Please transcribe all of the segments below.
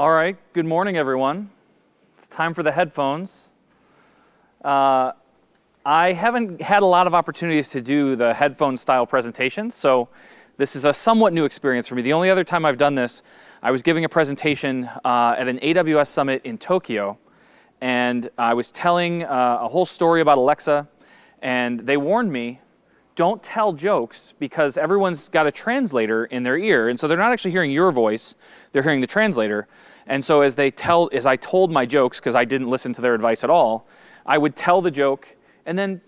All right, good morning, everyone. It's time for the headphones. I haven't had a lot of opportunities to do the headphone-style presentations, so this is a somewhat new experience for me. The only other time I've done this, I was giving a presentation at an AWS summit in Tokyo, and I was telling a whole story about Alexa, and they warned me, don't tell jokes because everyone's got a translator in their ear, and so they're not actually hearing your voice, they're hearing the translator. And so as I told my jokes, because I didn't listen to their advice at all, I would tell the joke, and then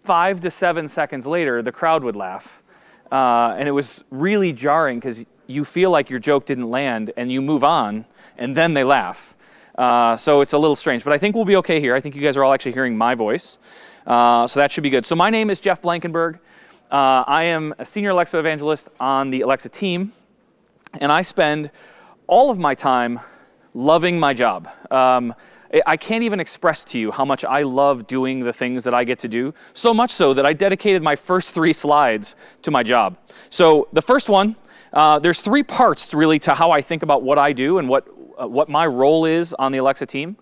5 to 7 seconds later, the crowd would laugh. And it was really jarring because you feel like your joke didn't land, and you move on, and then they laugh. So it's a little strange, but I think we'll be okay here. I think you guys are all actually hearing my voice. So that should be good. So my name is Jeff Blankenberg. I am a senior Alexa evangelist on the Alexa team, and I spend all of my time loving my job. I can't even express to you how much I love doing the things that I get to do, so much so that I dedicated my first 3 slides to my job. So the first one, there's 3 parts really to how I think about what I do and what my role is on the Alexa team.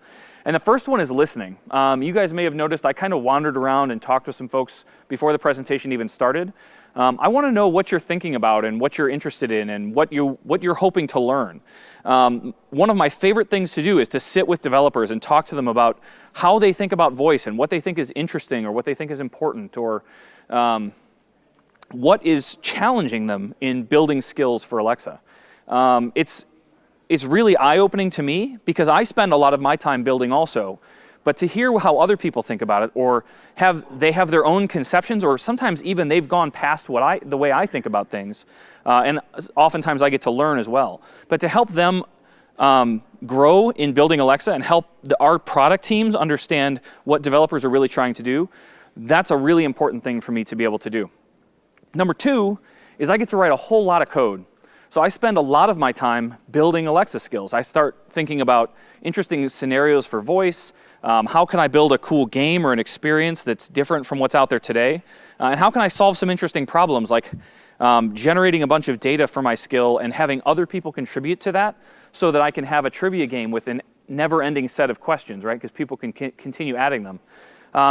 And the first one is listening. You guys may have noticed I kind of wandered around and talked to some folks before the presentation even started. I want to know what you're thinking about and what you're interested in and what you're hoping to learn. One of my favorite things to do is to sit with developers and talk to them about how they think about voice and what they think is interesting or what they think is important or what is challenging them in building skills for Alexa. It's really eye-opening to me because I spend a lot of my time building also. But to hear how other people think about it, or they have their own conceptions, or sometimes even they've gone past the way I think about things, and oftentimes I get to learn as well. But to help them grow in building Alexa and help our product teams understand what developers are really trying to do, that's a really important thing for me to be able to do. Number 2 is I get to write a whole lot of code. So I spend a lot of my time building Alexa skills. I start thinking about interesting scenarios for voice. How can I build a cool game or an experience that's different from what's out there today? And how can I solve some interesting problems like generating a bunch of data for my skill and having other people contribute to that so that I can have a trivia game with a never-ending set of questions, right? Because people can continue adding them.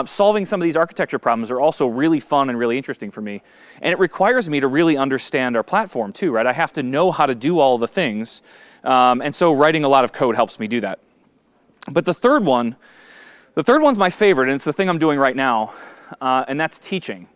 Solving some of these architecture problems are also really fun and really interesting for me. And it requires me to really understand our platform too, right? I have to know how to do all the things. And so writing a lot of code helps me do that. But the third one's my favorite, and it's the thing I'm doing right now, and that's teaching.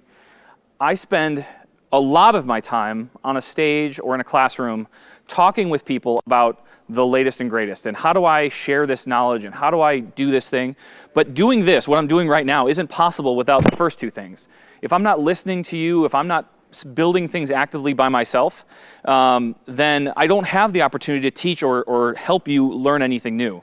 I spend a lot of my time on a stage or in a classroom talking with people about the latest and greatest, and how do I share this knowledge, and how do I do this thing. But doing this, what I'm doing right now, isn't possible without the first 2 things. If I'm not listening to you, if I'm not building things actively by myself, then I don't have the opportunity to teach or help you learn anything new.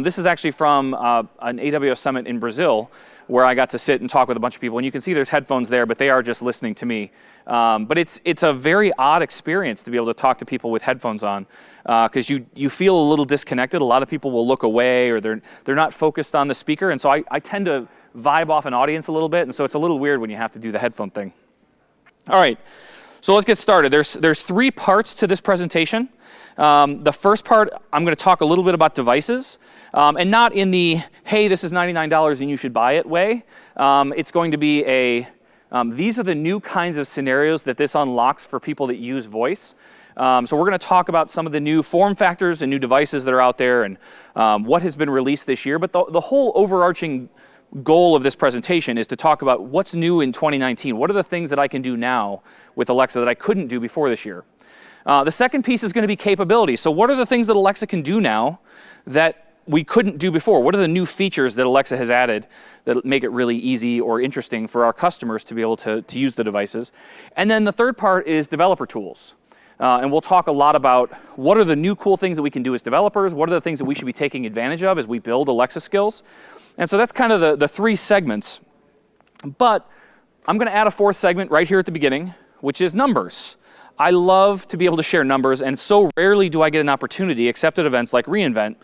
This is actually from an AWS summit in Brazil, where I got to sit and talk with a bunch of people. And you can see there's headphones there, but they are just listening to me. But it's a very odd experience to be able to talk to people with headphones on, because you feel a little disconnected. A lot of people will look away, or they're not focused on the speaker. And so I tend to vibe off an audience a little bit. And so it's a little weird when you have to do the headphone thing. All right, so let's get started. There's 3 parts to this presentation. The first part, I'm going to talk a little bit about devices, and not in the, hey, this is $99 and you should buy it way. It's going to be these are the new kinds of scenarios that this unlocks for people that use voice. So we're going to talk about some of the new form factors and new devices that are out there and what has been released this year. But the whole overarching goal of this presentation is to talk about what's new in 2019. What are the things that I can do now with Alexa that I couldn't do before this year? The second piece is going to be capability. So what are the things that Alexa can do now that we couldn't do before? What are the new features that Alexa has added that make it really easy or interesting for our customers to be able to use the devices? And then the third part is developer tools. And we'll talk a lot about what are the new cool things that we can do as developers, what are the things that we should be taking advantage of as we build Alexa skills. And so that's kind of the 3 segments. But I'm going to add a 4th segment right here at the beginning, which is numbers. I love to be able to share numbers, and so rarely do I get an opportunity except at events like reInvent.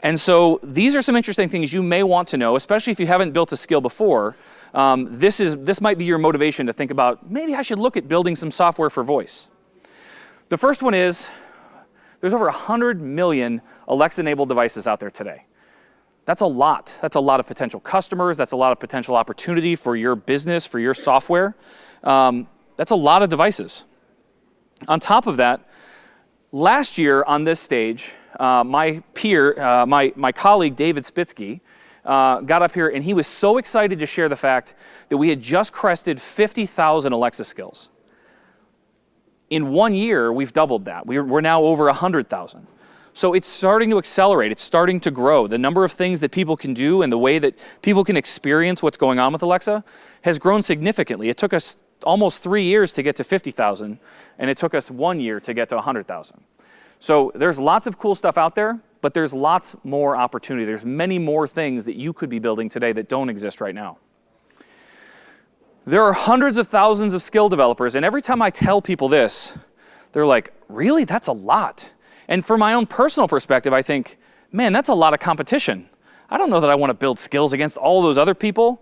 And so these are some interesting things you may want to know, especially if you haven't built a skill before. This might be your motivation to think about, maybe I should look at building some software for voice. The first one is There's over 100 million Alexa-enabled devices out there today. That's a lot. That's a lot of potential customers. That's a lot of potential opportunity for your business, for your software. That's a lot of devices. On top of that, last year on this stage, my colleague David Spitsky got up here, and he was so excited to share the fact that we had just crested 50,000 Alexa skills. In 1 year, we've doubled that. We're now over 100,000. So it's starting to accelerate. It's starting to grow. The number of things that people can do and the way that people can experience what's going on with Alexa has grown significantly. It took us almost 3 years to get to 50,000, and it took us 1 year to get to 100,000. So there's lots of cool stuff out there, but there's lots more opportunity. There's many more things that you could be building today that don't exist right now. There are hundreds of thousands of skill developers, and every time I tell people this, they're like, really? That's a lot. And from my own personal perspective, I think, man, that's a lot of competition. I don't know that I want to build skills against all those other people.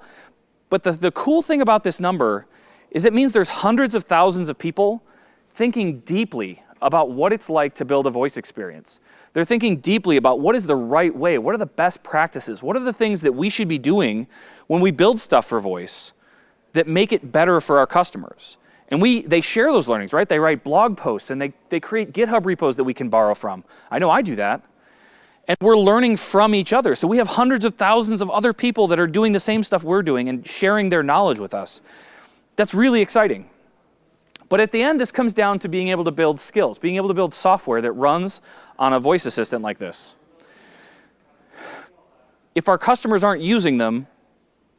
But the cool thing about this number is it means there's hundreds of thousands of people thinking deeply about what it's like to build a voice experience. They're thinking deeply about what is the right way, what are the best practices, what are the things that we should be doing when we build stuff for voice that make it better for our customers. And they share those learnings, right? They write blog posts, and they create GitHub repos that we can borrow from. I know I do that. And we're learning from each other. So we have hundreds of thousands of other people that are doing the same stuff we're doing and sharing their knowledge with us. That's really exciting. But at the end, this comes down to being able to build skills, being able to build software that runs on a voice assistant like this. If our customers aren't using them,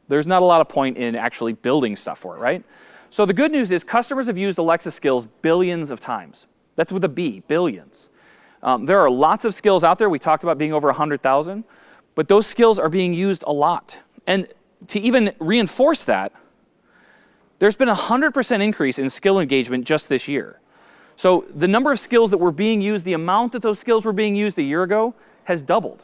there's not a lot of point in actually building stuff for it, right? So the good news is customers have used Alexa skills billions of times. That's with a B, billions. There are lots of skills out there. We talked about being over 100,000, but those skills are being used a lot. And to even reinforce that, there's been a 100% increase in skill engagement just this year. So the number of skills that were being used, the amount that those skills were being used a year ago has doubled.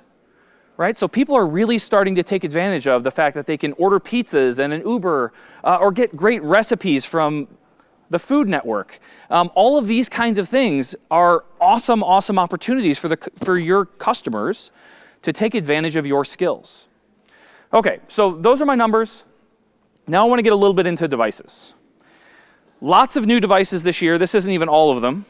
Right? So people are really starting to take advantage of the fact that they can order pizzas and an Uber or get great recipes from the Food Network. All of these kinds of things are awesome, awesome opportunities for your customers to take advantage of your skills. Okay, so those are my numbers. Now I want to get a little bit into devices. Lots of new devices this year. This isn't even all of them.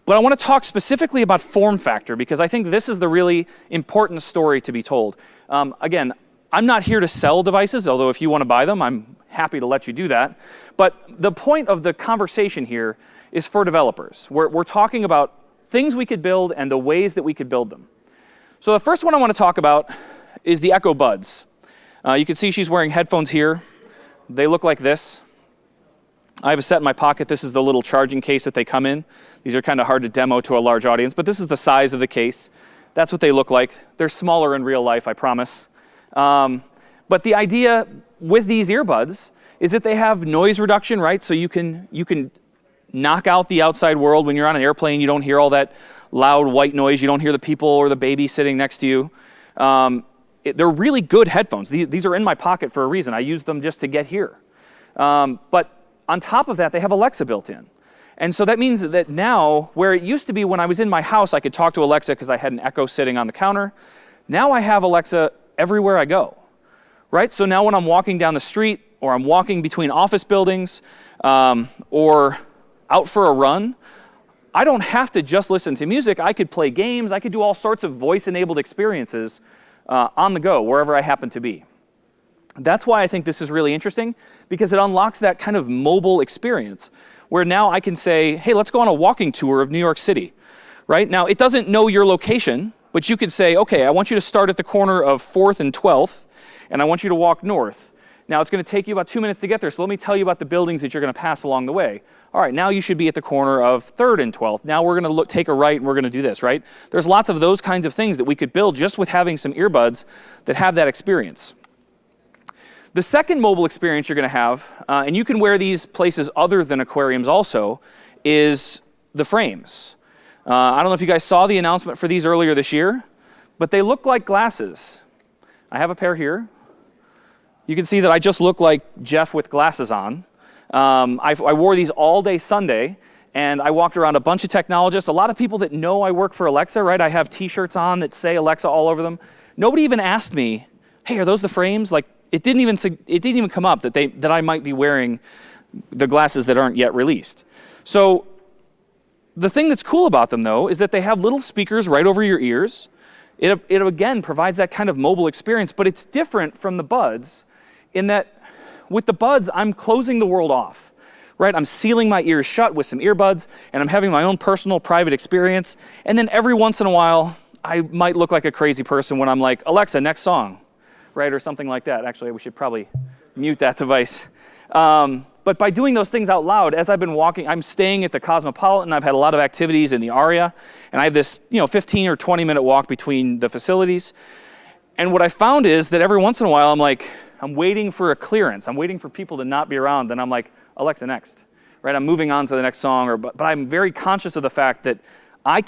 But I want to talk specifically about form factor because I think this is the really important story to be told. Again, I'm not here to sell devices, although if you want to buy them, I'm happy to let you do that. But the point of the conversation here is for developers. We're talking about things we could build and the ways that we could build them. So the first one I want to talk about is the Echo Buds. You can see she's wearing headphones here. They look like this. I have a set in my pocket. This is the little charging case that they come in. These are kind of hard to demo to a large audience, but this is the size of the case. That's what they look like. They're smaller in real life, I promise. But the idea with these earbuds is that they have noise reduction, right? So you can knock out the outside world. When you're on an airplane, you don't hear all that loud white noise. You don't hear the people or the baby sitting next to you. They're really good headphones. These are in my pocket for a reason. I use them just to get here. But on top of that, they have Alexa built in. And so that means that now, where it used to be when I was in my house, I could talk to Alexa because I had an Echo sitting on the counter. Now I have Alexa everywhere I go, right? So now when I'm walking down the street or I'm walking between office buildings or out for a run, I don't have to just listen to music. I could play games. I could do all sorts of voice-enabled experiences on the go, wherever I happen to be. That's why I think this is really interesting, because it unlocks that kind of mobile experience where now I can say, hey, let's go on a walking tour of New York City, right? Now, it doesn't know your location, but you could say, okay, I want you to start at the corner of 4th and 12th, and I want you to walk north. Now, it's going to take you about 2 minutes to get there, so let me tell you about the buildings that you're going to pass along the way. All right, now you should be at the corner of 3rd and 12th. Now we're going to take a right, and we're going to do this, right? There's lots of those kinds of things that we could build just with having some earbuds that have that experience. The second mobile experience you're going to have, and you can wear these places other than aquariums also, is the frames. I don't know if you guys saw the announcement for these earlier this year, but they look like glasses. I have a pair here. You can see that I just look like Jeff with glasses on. I wore these all day Sunday, and I walked around a bunch of technologists, a lot of people that know I work for Alexa, right? I have t-shirts on that say Alexa all over them. Nobody even asked me, hey, are those the frames? Like, it didn't even come up that I might be wearing the glasses that aren't yet released. So the thing that's cool about them, though, is that they have little speakers right over your ears. It again provides that kind of mobile experience, but it's different from the Buds in that with the Buds, I'm closing the world off, right? I'm sealing my ears shut with some earbuds, and I'm having my own personal private experience. And then every once in a while, I might look like a crazy person when I'm like, Alexa, next song, right? Or something like that. Actually, we should probably mute that device. But by doing those things out loud, as I've been walking, I'm staying at the Cosmopolitan. I've had a lot of activities in the ARIA, and I have this 15 or 20-minute walk between the facilities. And what I found is that every once in a while, I'm waiting for a clearance. I'm waiting for people to not be around. Then I'm like, Alexa, next, right? I'm moving on to the next song. But I'm very conscious of the fact that they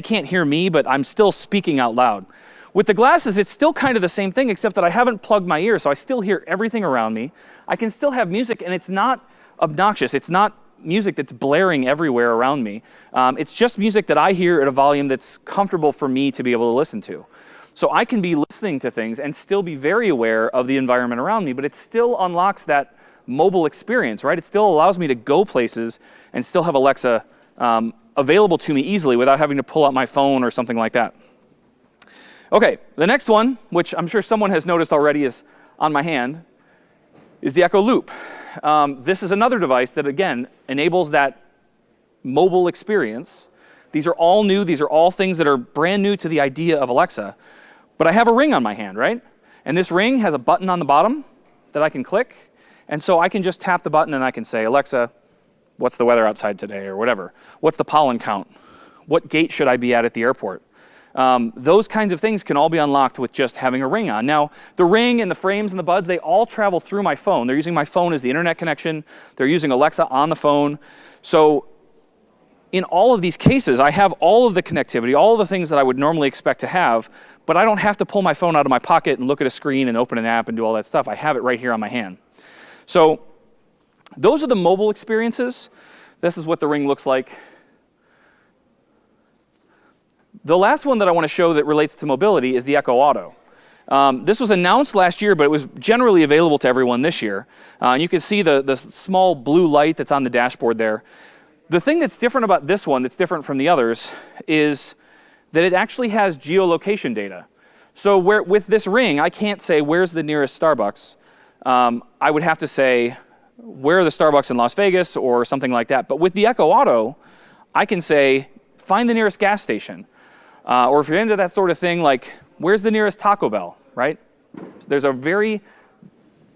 can't hear me, but I'm still speaking out loud. With the glasses, it's still kind of the same thing, except that I haven't plugged my ears, so I still hear everything around me. I can still have music, and it's not obnoxious. It's not music that's blaring everywhere around me. It's just music that I hear at a volume that's comfortable for me to be able to listen to. So I can be listening to things and still be very aware of the environment around me, but it still unlocks that mobile experience, right? It still allows me to go places and still have Alexa available to me easily without having to pull out my phone or something like that. Okay, the next one, which I'm sure someone has noticed already is on my hand, is the Echo Loop. This is another device that, again, enables that mobile experience. These are all new. These are all things that are brand new to the idea of Alexa. But I have a ring on my hand, right? And this ring has a button on the bottom that I can click. And so I can just tap the button and I can say, Alexa, what's the weather outside today, or whatever? What's the pollen count? What gate should I be at the airport? Those kinds of things can all be unlocked with just having a ring on. Now, the ring and the frames and the Buds, they all travel through my phone. They're using my phone as the internet connection. They're using Alexa on the phone. So in all of these cases, I have all of the connectivity, all of the things that I would normally expect to have, but I don't have to pull my phone out of my pocket and look at a screen and open an app and do all that stuff. I have it right here on my hand. So those are the mobile experiences. This is what the ring looks like. The last one that I want to show that relates to mobility is the Echo Auto. This was announced last year, but it was generally available to everyone this year. And you can see the small blue light that's on the dashboard there. The thing that's different about this one, that's different from the others, is that it actually has geolocation data. So with this ring, I can't say, where's the nearest Starbucks? I would have to say, where are the Starbucks in Las Vegas, or something like that. But with the Echo Auto, I can say, find the nearest gas station. Or if you're into that sort of thing, like, where's the nearest Taco Bell, right? There's a very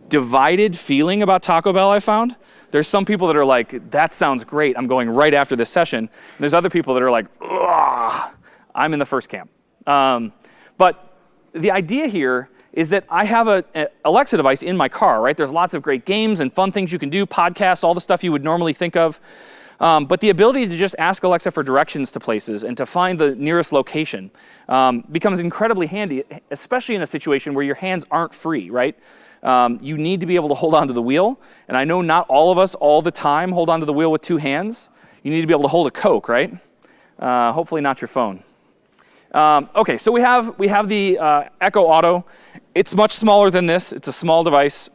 divided feeling about Taco Bell, I found. There's some people that are like, that sounds great, I'm going right after this session. And there's other people that are like, ugh, I'm in the first camp. But the idea here is that I have an Alexa device in my car, right? There's lots of great games and fun things you can do, podcasts, all the stuff you would normally think of. But the ability to just ask Alexa for directions to places and to find the nearest location becomes incredibly handy, especially in a situation where your hands aren't free, right? You need to be able to hold onto the wheel. And I know not all of us all the time hold onto the wheel with two hands. You need to be able to hold a Coke, right? Hopefully not your phone. Okay, so we have the Echo Auto. It's much smaller than this. It's a small device.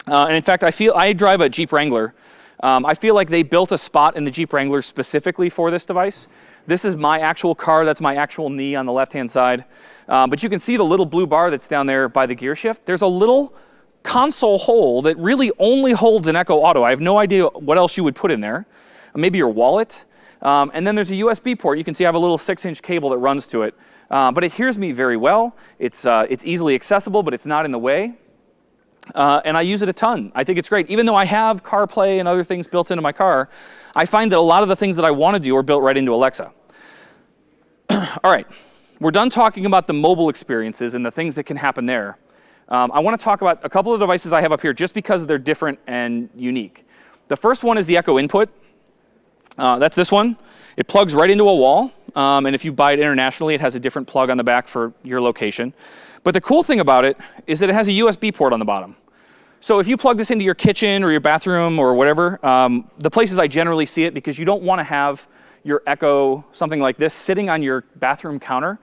And in fact, I drive a Jeep Wrangler. I feel like they built a spot in the Jeep Wrangler specifically for this device. This is my actual car. That's my actual knee on the left-hand side. But you can see the little blue bar that's down there by the gear shift. There's a little console hole that really only holds an Echo Auto. I have no idea what else you would put in there. Maybe your wallet. And then there's a USB port. You can see I have a little 6-inch cable that runs to it. But it hears me very well. It's easily accessible, but it's not in the way. And I use it a ton. I think it's great. Even though I have CarPlay and other things built into my car, I find that a lot of the things that I want to do are built right into Alexa. All right, we're done talking about the mobile experiences and the things that can happen there. I want to talk about a couple of devices I have up here just because they're different and unique. The first one is the Echo Input. That's this one. It plugs right into a wall. And if you buy it internationally, it has a different plug on the back for your location. But the cool thing about it is that it has a USB port on the bottom. So if you plug this into your kitchen or your bathroom or whatever, the places I generally see it, because you don't want to have your Echo, something like this, sitting on your bathroom counter.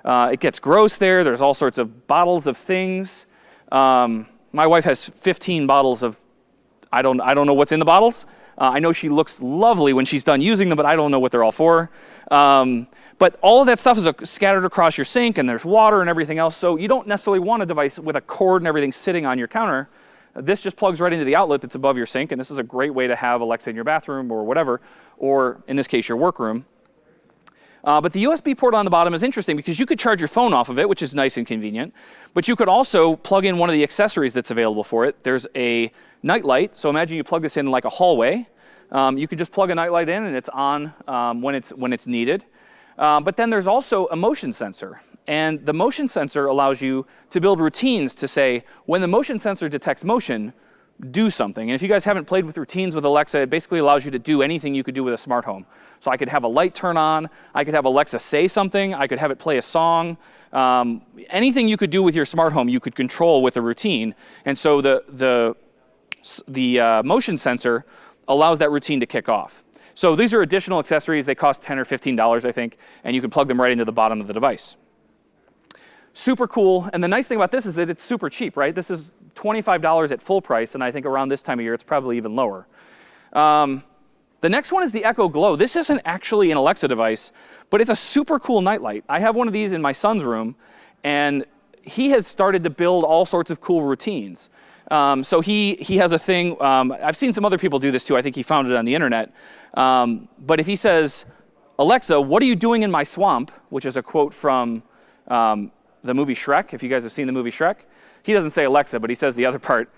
It gets gross there. There's all sorts of bottles of things. My wife has 15 bottles of, I don't know what's in the bottles. I know she looks lovely when she's done using them, but I don't know what they're all for. But all of that stuff is scattered across your sink, and there's water and everything else, so you don't necessarily want a device with a cord and everything sitting on your counter. This just plugs right into the outlet that's above your sink, and this is a great way to have Alexa in your bathroom or whatever, or in this case, your workroom. But the USB port on the bottom is interesting because you could charge your phone off of it, which is nice and convenient, but you could also plug in one of the accessories that's available for it. There's a night light, so imagine you plug this in like a hallway. You could just plug a night light in and it's on when it's needed. But then there's also a motion sensor. And the motion sensor allows you to build routines to say, when the motion sensor detects motion, do something. And if you guys haven't played with routines with Alexa, it basically allows you to do anything you could do with a smart home. So I could have a light turn on, I could have Alexa say something, I could have it play a song. Anything you could do with your smart home, you could control with a routine. And so the motion sensor allows that routine to kick off. So these are additional accessories. They cost $10 or $15, I think, and you can plug them right into the bottom of the device. Super cool, and the nice thing about this is that it's super cheap, right? This is $25 at full price, and I think around this time of year it's probably even lower. The next one is the Echo Glow. This isn't actually an Alexa device, but it's a super cool nightlight. I have one of these in my son's room, and he has started to build all sorts of cool routines. So he has a thing, I've seen some other people do this too, I think he found it on the internet. But if he says, Alexa, what are you doing in my swamp? Which is a quote from the movie Shrek, if you guys have seen the movie Shrek. He doesn't say Alexa, but he says the other part.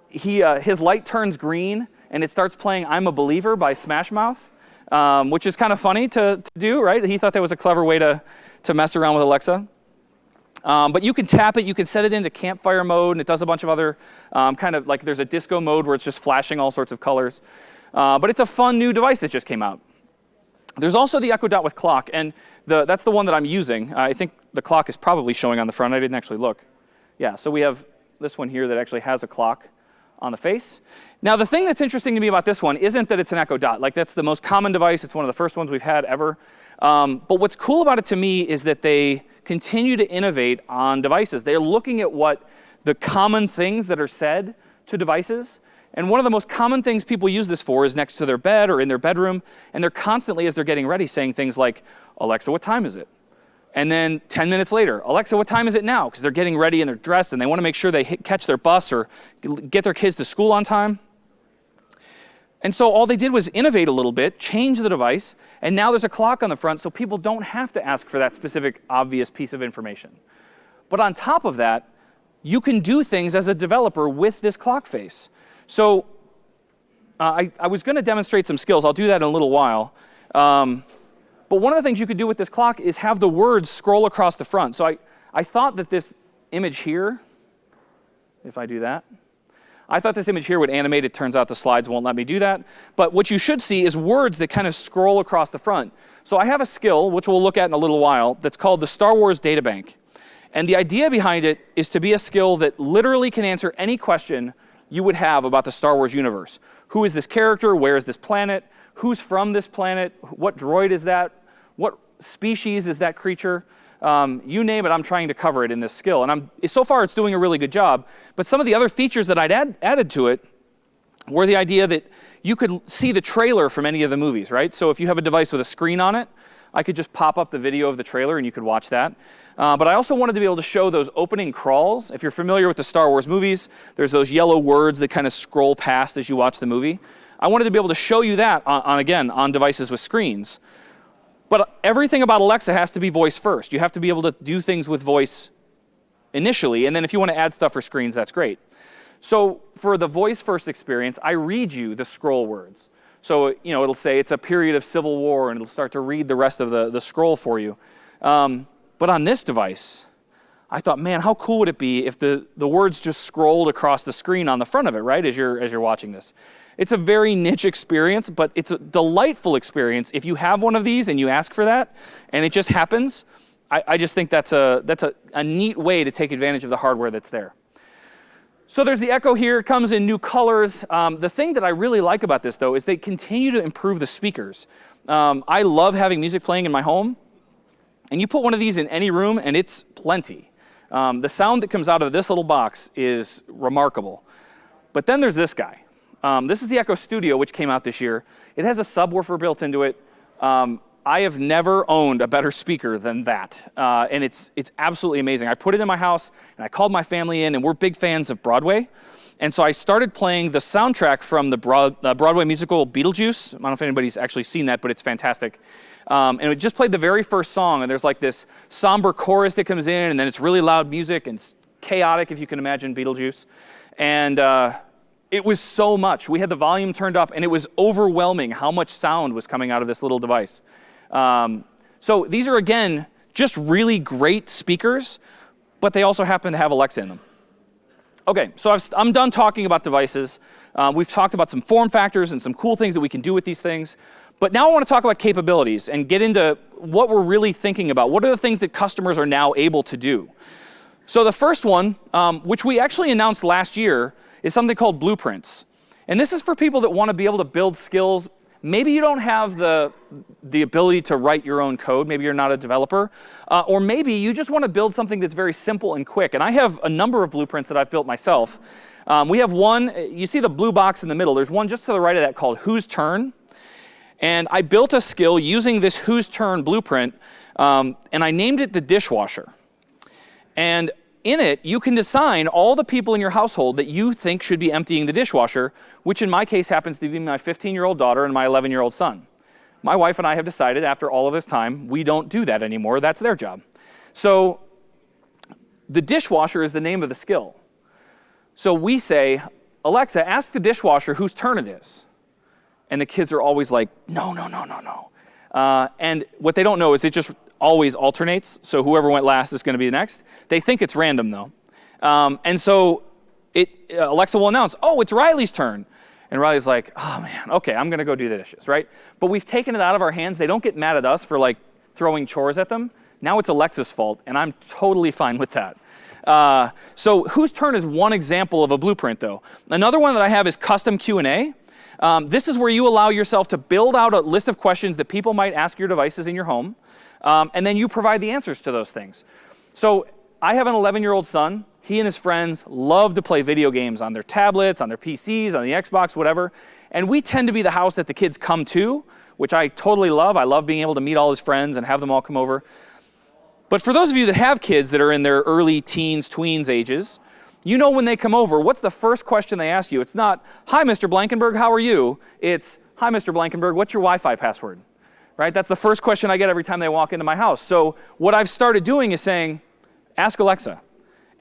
His light turns green, and it starts playing I'm a Believer by Smash Mouth, which is kind of funny to do, right? He thought that was a clever way to mess around with Alexa. But you can tap it, you can set it into campfire mode, and it does a bunch of other kind of like there's a disco mode where it's just flashing all sorts of colors. But it's a fun new device that just came out. There's also the Echo Dot with clock, and that's the one that I'm using. I think the clock is probably showing on the front. I didn't actually look. Yeah, so we have this one here that actually has a clock on the face. Now, the thing that's interesting to me about this one isn't that it's an Echo Dot. Like, that's the most common device. It's one of the first ones we've had ever. But what's cool about it to me is that they continue to innovate on devices. They're looking at what the common things that are said to devices. And one of the most common things people use this for is next to their bed or in their bedroom. And they're constantly, as they're getting ready, saying things like, Alexa, what time is it? And then 10 minutes later, Alexa, what time is it now? Because they're getting ready and they're dressed and they want to make sure they catch their bus or get their kids to school on time. And so all they did was innovate a little bit, change the device, and now there's a clock on the front so people don't have to ask for that specific obvious piece of information. But on top of that, you can do things as a developer with this clock face. So I was going to demonstrate some skills. I'll do that in a little while. But one of the things you could do with this clock is have the words scroll across the front. So I thought that this image here, if I do that, I thought this image here would animate. It turns out the slides won't let me do that. But what you should see is words that kind of scroll across the front. So I have a skill, which we'll look at in a little while, that's called the Star Wars Databank. And the idea behind it is to be a skill that literally can answer any question you would have about the Star Wars universe. Who is this character? Where is this planet? Who's from this planet? What droid is that? What species is that creature? You name it, I'm trying to cover it in this skill. And so far, it's doing a really good job. But some of the other features that I'd added to it were the idea that you could see the trailer from any of the movies, right? So if you have a device with a screen on it, I could just pop up the video of the trailer and you could watch that. But I also wanted to be able to show those opening crawls. If you're familiar with the Star Wars movies, there's those yellow words that kind of scroll past as you watch the movie. I wanted to be able to show you that, on devices with screens. But everything about Alexa has to be voice first. You have to be able to do things with voice initially, and then if you want to add stuff for screens, that's great. So for the voice first experience, I read you the scroll words. So it'll say it's a period of civil war, and it'll start to read the rest of the scroll for you. But on this device, I thought, man, how cool would it be if the words just scrolled across the screen on the front of it, right, as you're watching this. It's a very niche experience, but it's a delightful experience. If you have one of these and you ask for that, and it just happens, I just think that's a neat way to take advantage of the hardware that's there. So there's the Echo here. It comes in new colors. The thing that I really like about this, though, is they continue to improve the speakers. I love having music playing in my home. And you put one of these in any room, and it's plenty. The sound that comes out of this little box is remarkable. But then there's this guy. This is the Echo Studio, which came out this year. It has a subwoofer built into it. I have never owned a better speaker than that, and it's absolutely amazing. I put it in my house, and I called my family in, and we're big fans of Broadway. And so I started playing the soundtrack from the Broadway musical Beetlejuice. I don't know if anybody's actually seen that, but it's fantastic. And it just played the very first song, and there's like this somber chorus that comes in, and then it's really loud music, and it's chaotic, if you can imagine Beetlejuice. And it was so much. We had the volume turned up, and it was overwhelming how much sound was coming out of this little device. So these are, again, just really great speakers, but they also happen to have Alexa in them. Okay, so I'm done talking about devices. We've talked about some form factors and some cool things that we can do with these things. But now I want to talk about capabilities and get into what we're really thinking about. What are the things that customers are now able to do? So the first one, which we actually announced last year, is something called blueprints. And this is for people that want to be able to build skills. Maybe you don't have the ability to write your own code. Maybe you're not a developer. Or maybe you just want to build something that's very simple and quick. And I have a number of blueprints that I've built myself. We have one, you see the blue box in the middle. There's one just to the right of that called Whose Turn? And I built a skill using this Whose Turn blueprint, and I named it the dishwasher. And in it, you can assign all the people in your household that you think should be emptying the dishwasher, which in my case happens to be my 15-year-old daughter and my 11-year-old son. My wife and I have decided after all of this time, we don't do that anymore. That's their job. So the dishwasher is the name of the skill. So we say, Alexa, ask the dishwasher whose turn it is. And the kids are always like, no, no, no, no, no. And what they don't know is it just always alternates. So whoever went last is going to be next. They think it's random, though. And so Alexa will announce, oh, it's Riley's turn. And Riley's like, oh, man, OK, I'm going to go do the dishes, right? But we've taken it out of our hands. They don't get mad at us for like throwing chores at them. Now it's Alexa's fault, and I'm totally fine with that. So whose turn is one example of a blueprint, though. Another one that I have is custom Q&A. This is where you allow yourself to build out a list of questions that people might ask your devices in your home, and then you provide the answers to those things. So I have an 11-year-old son. He and his friends love to play video games on their tablets, on their PCs, on the Xbox, whatever. And we tend to be the house that the kids come to, which I totally love. I love being able to meet all his friends and have them all come over. But for those of you that have kids that are in their early teens, tweens ages, you know when they come over, what's the first question they ask you? It's not, hi, Mr. Blankenberg, how are you? It's, hi, Mr. Blankenberg, what's your Wi-Fi password? Right? That's the first question I get every time they walk into my house. So what I've started doing is saying, ask Alexa.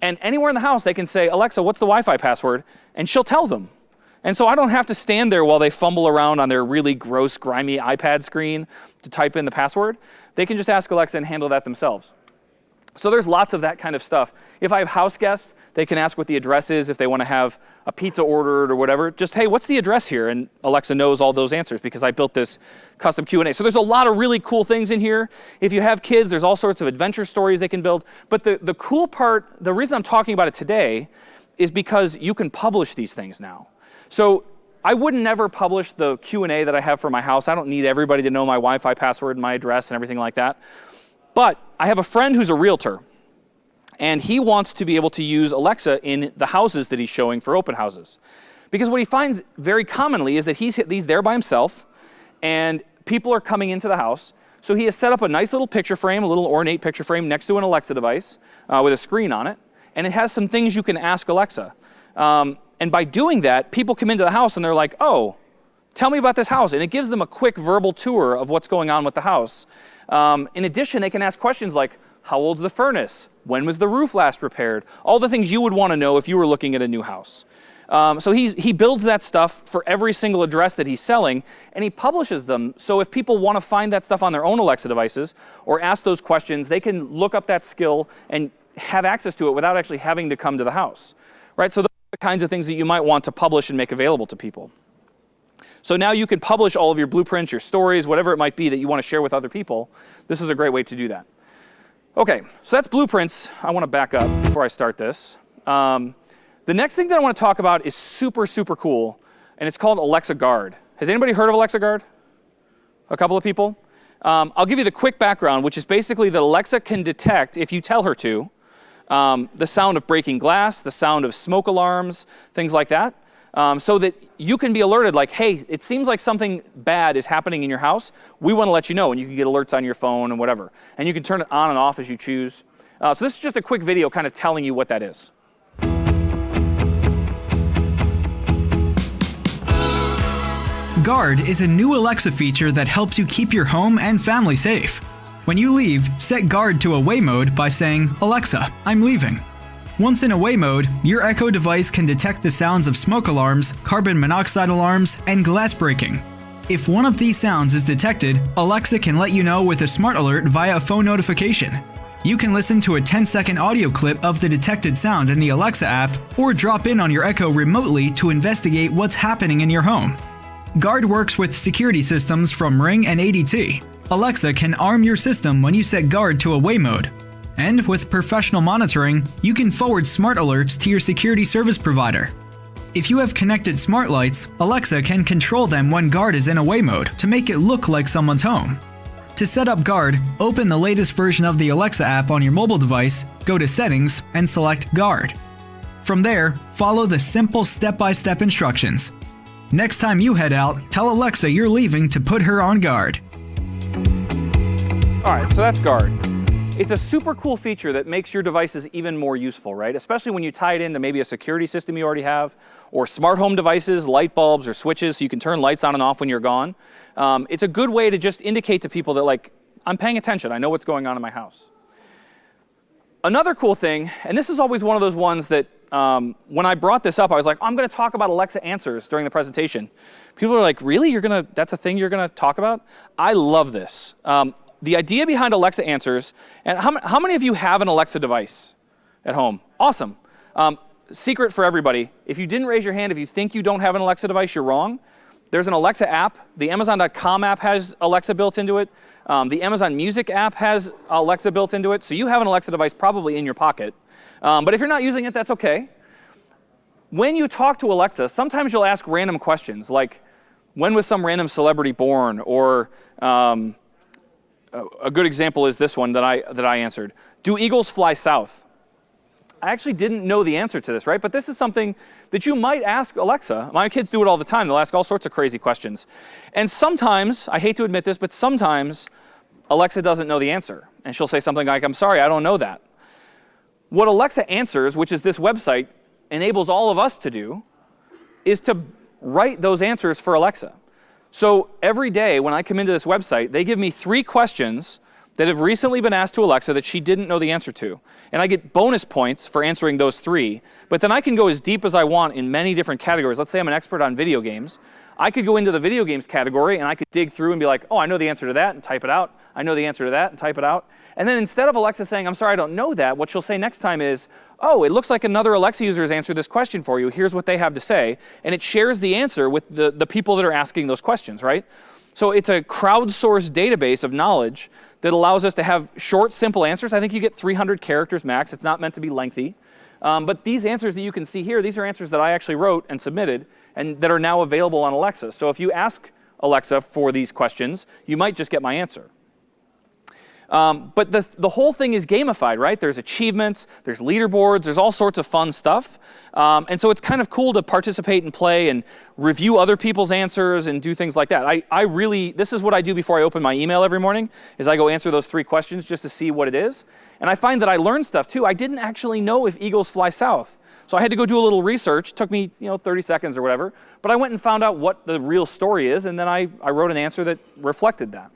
And anywhere in the house, they can say, Alexa, what's the Wi-Fi password? And she'll tell them. And so I don't have to stand there while they fumble around on their really gross, grimy iPad screen to type in the password. They can just ask Alexa and handle that themselves. So there's lots of that kind of stuff. If I have house guests, they can ask what the address is if they want to have a pizza ordered or whatever. Just, hey, what's the address here? And Alexa knows all those answers because I built this custom Q&A. So there's a lot of really cool things in here. If you have kids, there's all sorts of adventure stories they can build. But the cool part, the reason I'm talking about it today is because you can publish these things now. So I would never publish the Q&A that I have for my house. I don't need everybody to know my Wi-Fi password and my address and everything like that. But I have a friend who's a realtor, and he wants to be able to use Alexa in the houses that he's showing for open houses. Because what he finds very commonly is that he's there by himself, and people are coming into the house. So he has set up a nice little picture frame, a little ornate picture frame next to an Alexa device with a screen on it, and it has some things you can ask Alexa. And by doing that, people come into the house and they're like, oh, tell me about this house. And it gives them a quick verbal tour of what's going on with the house. In addition, they can ask questions like, how old's the furnace? When was the roof last repaired? All the things you would want to know if you were looking at a new house. So he builds that stuff for every single address that he's selling, and he publishes them. So if people want to find that stuff on their own Alexa devices or ask those questions, they can look up that skill and have access to it without actually having to come to the house. Right? So those are the kinds of things that you might want to publish and make available to people. So now you can publish all of your blueprints, your stories, whatever it might be that you want to share with other people. This is a great way to do that. OK, so that's blueprints. I want to back up before I start this. The next thing that I want to talk about is super, super cool, and it's called Alexa Guard. Has anybody heard of Alexa Guard? A couple of people? I'll give you the quick background, which is basically that Alexa can detect, if you tell her to, the sound of breaking glass, the sound of smoke alarms, things like that, so that you can be alerted like, hey, it seems like something bad is happening in your house. We want to let you know, and you can get alerts on your phone and whatever. And you can turn it on and off as you choose. So this is just a quick video kind of telling you what that is. Guard is a new Alexa feature that helps you keep your home and family safe. When you leave, set Guard to away mode by saying, "Alexa, I'm leaving." Once in away mode, your Echo device can detect the sounds of smoke alarms, carbon monoxide alarms, and glass breaking. If one of these sounds is detected, Alexa can let you know with a smart alert via a phone notification. You can listen to a 10-second audio clip of the detected sound in the Alexa app, or drop in on your Echo remotely to investigate what's happening in your home. Guard works with security systems from Ring and ADT. Alexa can arm your system when you set Guard to away mode. And with professional monitoring, you can forward smart alerts to your security service provider. If you have connected smart lights, Alexa can control them when Guard is in away mode to make it look like someone's home. To set up Guard, open the latest version of the Alexa app on your mobile device, go to Settings, and select Guard. From there, follow the simple step-by-step instructions. Next time you head out, tell Alexa you're leaving to put her on guard. All right, so that's Guard. It's a super cool feature that makes your devices even more useful, right? Especially when you tie it into maybe a security system you already have, or smart home devices, light bulbs or switches, so you can turn lights on and off when you're gone. It's a good way to just indicate to people that, like, I'm paying attention, I know what's going on in my house. Another cool thing, and this is always one of those ones that when I brought this up, I was like, I'm going to talk about Alexa Answers during the presentation. People are like, really? That's a thing you're going to talk about? I love this. The idea behind Alexa Answers, and how many of you have an Alexa device at home? Awesome. Secret for everybody, if you didn't raise your hand, if you think you don't have an Alexa device, you're wrong. There's an Alexa app. The Amazon.com app has Alexa built into it. The Amazon Music app has Alexa built into it. So you have an Alexa device probably in your pocket. But if you're not using it, that's okay. When you talk to Alexa, sometimes you'll ask random questions like, when was some random celebrity born? Or a good example is this one that I answered. Do eagles fly south? I actually didn't know the answer to this, right? But this is something that you might ask Alexa. My kids do it all the time. They'll ask all sorts of crazy questions. And sometimes, I hate to admit this, but sometimes Alexa doesn't know the answer. And she'll say something like, I'm sorry, I don't know that. What Alexa Answers, which is this website, enables all of us to do is to write those answers for Alexa. So every day when I come into this website, they give me 3 questions that have recently been asked to Alexa that she didn't know the answer to. And I get bonus points for answering those 3. But then I can go as deep as I want in many different categories. Let's say I'm an expert on video games. I could go into the video games category and I could dig through and be like, oh, I know the answer to that, and type it out. I know the answer to that, and type it out. And then instead of Alexa saying, I'm sorry, I don't know that, what she'll say next time is, oh, it looks like another Alexa user has answered this question for you. Here's what they have to say. And it shares the answer with the people that are asking those questions, right? So it's a crowdsourced database of knowledge that allows us to have short, simple answers. I think you get 300 characters max. It's not meant to be lengthy. But these answers that you can see here, these are answers that I actually wrote and submitted and that are now available on Alexa. So if you ask Alexa for these questions, you might just get my answer. But the whole thing is gamified, right? There's achievements, there's leaderboards, there's all sorts of fun stuff. And so it's kind of cool to participate and play and review other people's answers and do things like that. This is what I do before I open my email every morning, is I go answer those 3 questions just to see what it is. And I find that I learn stuff too. I didn't actually know if eagles fly south. So I had to go do a little research. It took me 30 seconds or whatever. But I went and found out what the real story is, and then I wrote an answer that reflected that.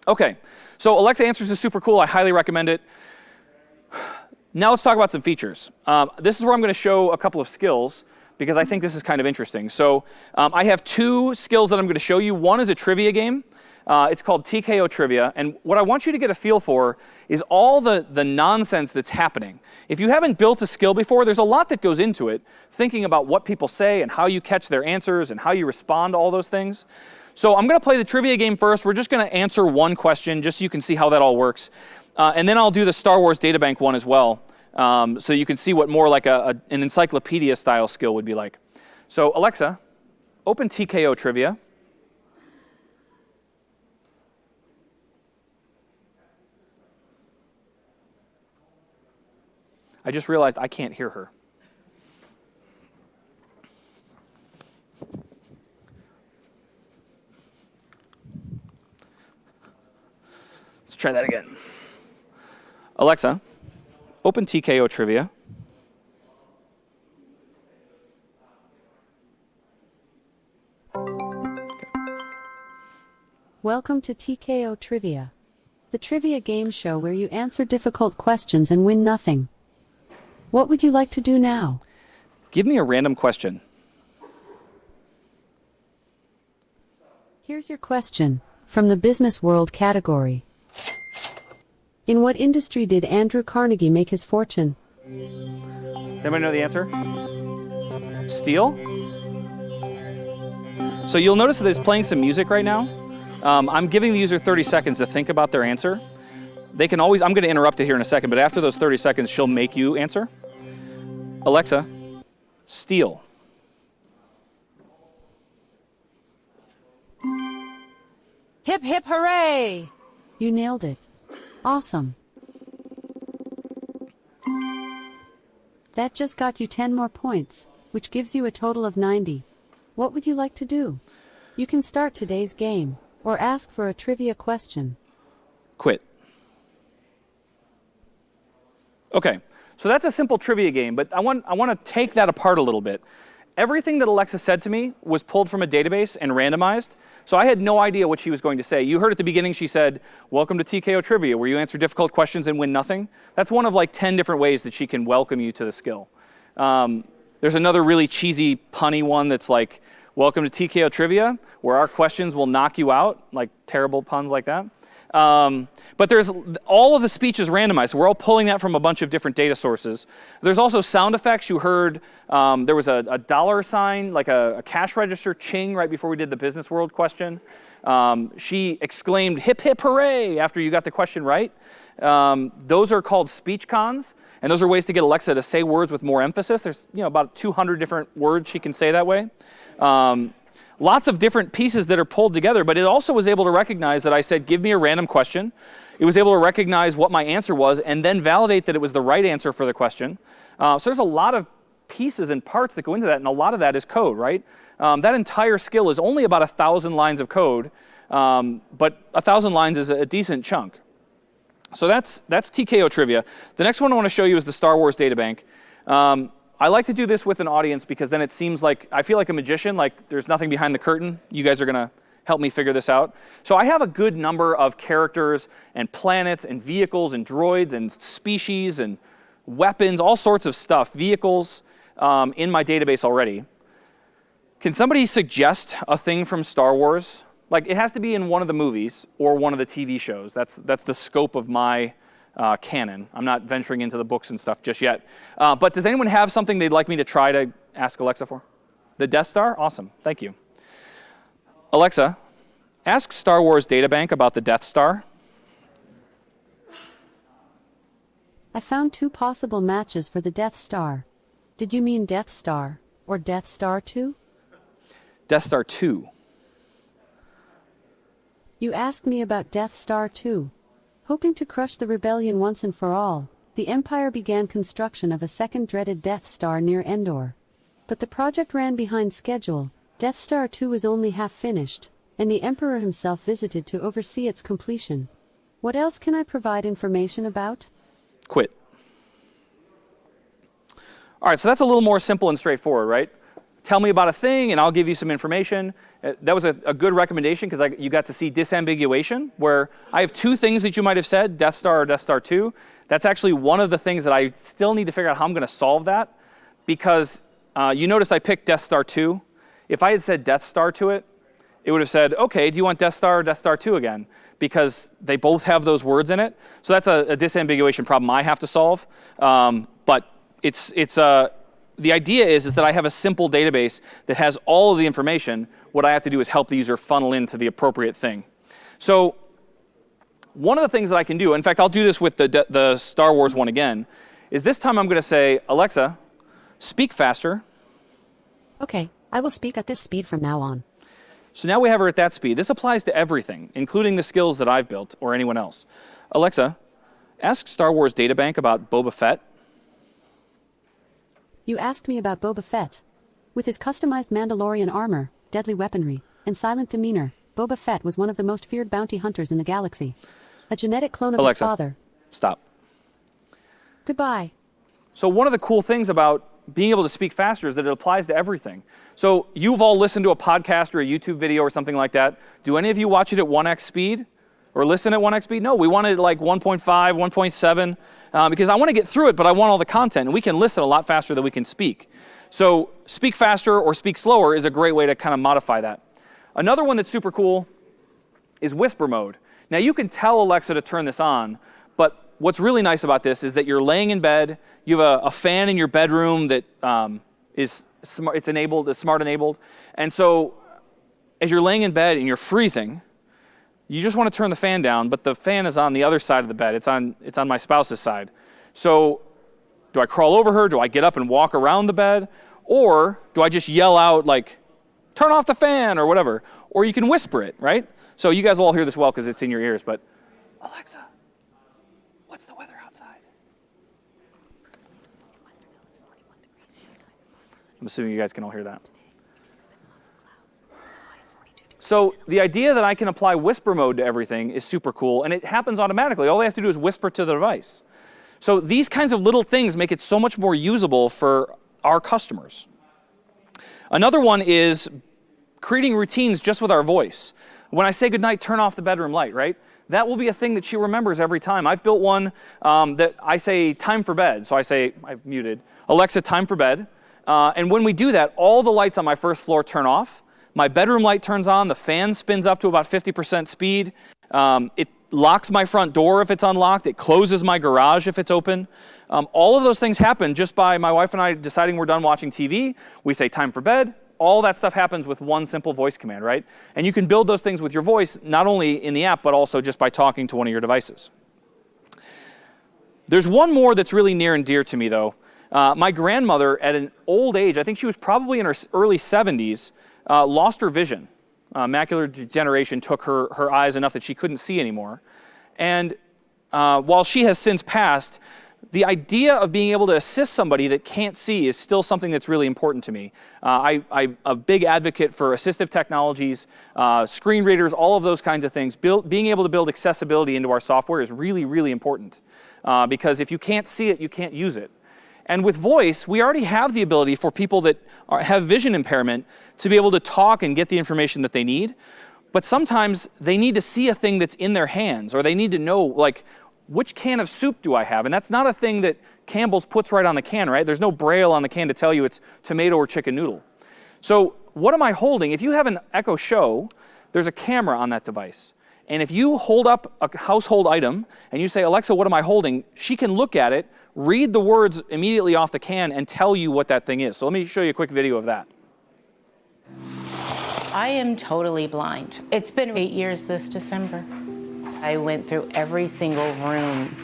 Okay, so Alexa Answers is super cool. I highly recommend it. Now let's talk about some features. This is where I'm going to show a couple of skills because I think this is kind of interesting. So I have 2 skills that I'm going to show you. One is a trivia game. It's called TKO Trivia. And what I want you to get a feel for is all the nonsense that's happening. If you haven't built a skill before, there's a lot that goes into it, thinking about what people say and how you catch their answers and how you respond to all those things. So I'm going to play the trivia game first. We're just going to answer one question just so you can see how that all works. And then I'll do the Star Wars Databank one as well. So you can see what more like an encyclopedia style skill would be like. So Alexa, open TKO Trivia. I just realized I can't hear her. Let's try that again. Alexa, open TKO Trivia. Welcome to TKO Trivia, the trivia game show where you answer difficult questions and win nothing. What would you like to do now? Give me a random question. Here's your question, from the Business World category. In what industry did Andrew Carnegie make his fortune? Does anybody know the answer? Steel? So you'll notice that it's playing some music right now. I'm giving the user 30 seconds to think about their answer. They can always, I'm going to interrupt it here in a second, but after those 30 seconds, she'll make you answer. Alexa, steel. Hip hip hooray! You nailed it. Awesome. That just got you 10 more points, which gives you a total of 90. What would you like to do? You can start today's game, or ask for a trivia question. Quit. Okay, so that's a simple trivia game, but I want to take that apart a little bit. Everything that Alexa said to me was pulled from a database and randomized, so I had no idea what she was going to say. You heard at the beginning she said, welcome to TKO Trivia, where you answer difficult questions and win nothing. That's one of like 10 different ways that she can welcome you to the skill. There's another really cheesy, punny one that's like, welcome to TKO Trivia, where our questions will knock you out, like terrible puns like that. But there's all of the speech is randomized. So we're all pulling that from a bunch of different data sources. There's also sound effects. You heard there was a dollar sign, like a cash register ching right before we did the Business World question. She exclaimed, hip hip hooray, after you got the question right. Those are called speech cons, and those are ways to get Alexa to say words with more emphasis. There's about 200 different words she can say that way. Lots of different pieces that are pulled together, but it also was able to recognize that I said, give me a random question. It was able to recognize what my answer was and then validate that it was the right answer for the question. So there's a lot of pieces and parts that go into that, and a lot of that is code, right? That entire skill is only about 1,000 lines of code, but 1,000 lines is a decent chunk. So that's TKO Trivia. The next one I want to show you is the Star Wars Databank. I like to do this with an audience because then it seems like I feel like a magician, like there's nothing behind the curtain. You guys are going to help me figure this out. So I have a good number of characters and planets and vehicles and droids and species and weapons, all sorts of stuff, vehicles in my database already. Can somebody suggest a thing from Star Wars? Like it has to be in one of the movies or one of the TV shows. That's the scope of my canon. I'm not venturing into the books and stuff just yet. But does anyone have something they'd like me to try to ask Alexa for? The Death Star? Awesome. Thank you. Alexa, ask Star Wars Databank about the Death Star. I found 2 possible matches for the Death Star. Did you mean Death Star or Death Star 2? Death Star 2. You asked me about Death Star 2. Hoping to crush the rebellion once and for all, the Empire began construction of a second dreaded Death Star near Endor. But the project ran behind schedule. Death Star 2 was only half finished, and the Emperor himself visited to oversee its completion. What else can I provide information about? Quit. All right, so that's a little more simple and straightforward, right? Tell me about a thing, and I'll give you some information. That was a good recommendation because you got to see disambiguation, where I have 2 things that you might have said, Death Star or Death Star 2. That's actually one of the things that I still need to figure out how I'm going to solve that, because you noticed I picked Death Star 2. If I had said Death Star to it, it would have said, okay, do you want Death Star or Death Star 2 again? Because they both have those words in it. So that's a disambiguation problem I have to solve. But the idea is that I have a simple database that has all of the information. What I have to do is help the user funnel into the appropriate thing. So one of the things that I can do, in fact, I'll do this with the Star Wars one again, is this time I'm going to say, Alexa, speak faster. Okay, I will speak at this speed from now on. So now we have her at that speed. This applies to everything, including the skills that I've built or anyone else. Alexa, ask Star Wars Databank about Boba Fett. You asked me about Boba Fett. With his customized Mandalorian armor, deadly weaponry, and silent demeanor, Boba Fett was one of the most feared bounty hunters in the galaxy. A genetic clone of Alexa, his father. Stop. Goodbye. So one of the cool things about being able to speak faster is that it applies to everything. So you've all listened to a podcast or a YouTube video or something like that. Do any of you watch it at 1x speed or listen at 1x speed? No, we want it at like 1.5, 1.7, because I want to get through it, but I want all the content. And we can listen a lot faster than we can speak. So speak faster or speak slower is a great way to kind of modify that. Another one that's super cool is whisper mode. Now you can tell Alexa to turn this on, but what's really nice about this is that you're laying in bed, you have a fan in your bedroom that is smart, it's smart enabled. And so as you're laying in bed and you're freezing, you just want to turn the fan down, but the fan is on the other side of the bed. It's on my spouse's side. So do I crawl over her? Do I get up and walk around the bed? Or do I just yell out like, turn off the fan or whatever? Or you can whisper it, right? So you guys will all hear this well because it's in your ears, but Alexa, what's the weather outside? I'm assuming you guys can all hear that. So the idea that I can apply whisper mode to everything is super cool, and it happens automatically. All they have to do is whisper to the device. So these kinds of little things make it so much more usable for our customers. Another one is creating routines just with our voice. When I say goodnight, turn off the bedroom light, right? That will be a thing that she remembers every time. I've built one that I say time for bed. So I say, I've muted, Alexa, time for bed. And when we do that, all the lights on my first floor turn off. My bedroom light turns on. The fan spins up to about 50% speed. It locks my front door if it's unlocked. It closes my garage if it's open. All of those things happen just by my wife and I deciding we're done watching TV. We say time for bed. All that stuff happens with one simple voice command, right? And you can build those things with your voice, not only in the app, but also just by talking to one of your devices. There's one more that's really near and dear to me, though. My grandmother, at an old age, I think she was probably in her early 70s, lost her vision. Macular degeneration took her eyes enough that she couldn't see anymore. And while she has since passed, the idea of being able to assist somebody that can't see is still something that's really important to me. I'm a big advocate for assistive technologies, screen readers, all of those kinds of things. Being able to build accessibility into our software is really, really important. Because if you can't see it, you can't use it. And with voice, we already have the ability for people that have vision impairment to be able to talk and get the information that they need. But sometimes they need to see a thing that's in their hands, or they need to know, like, which can of soup do I have? And that's not a thing that Campbell's puts right on the can, right? There's no braille on the can to tell you it's tomato or chicken noodle. So what am I holding? If you have an Echo Show, there's a camera on that device. And if you hold up a household item and you say, Alexa, what am I holding? She can look at it, read the words immediately off the can, and tell you what that thing is. So let me show you a quick video of that. I am totally blind. It's been 8 years this December. I went through every single room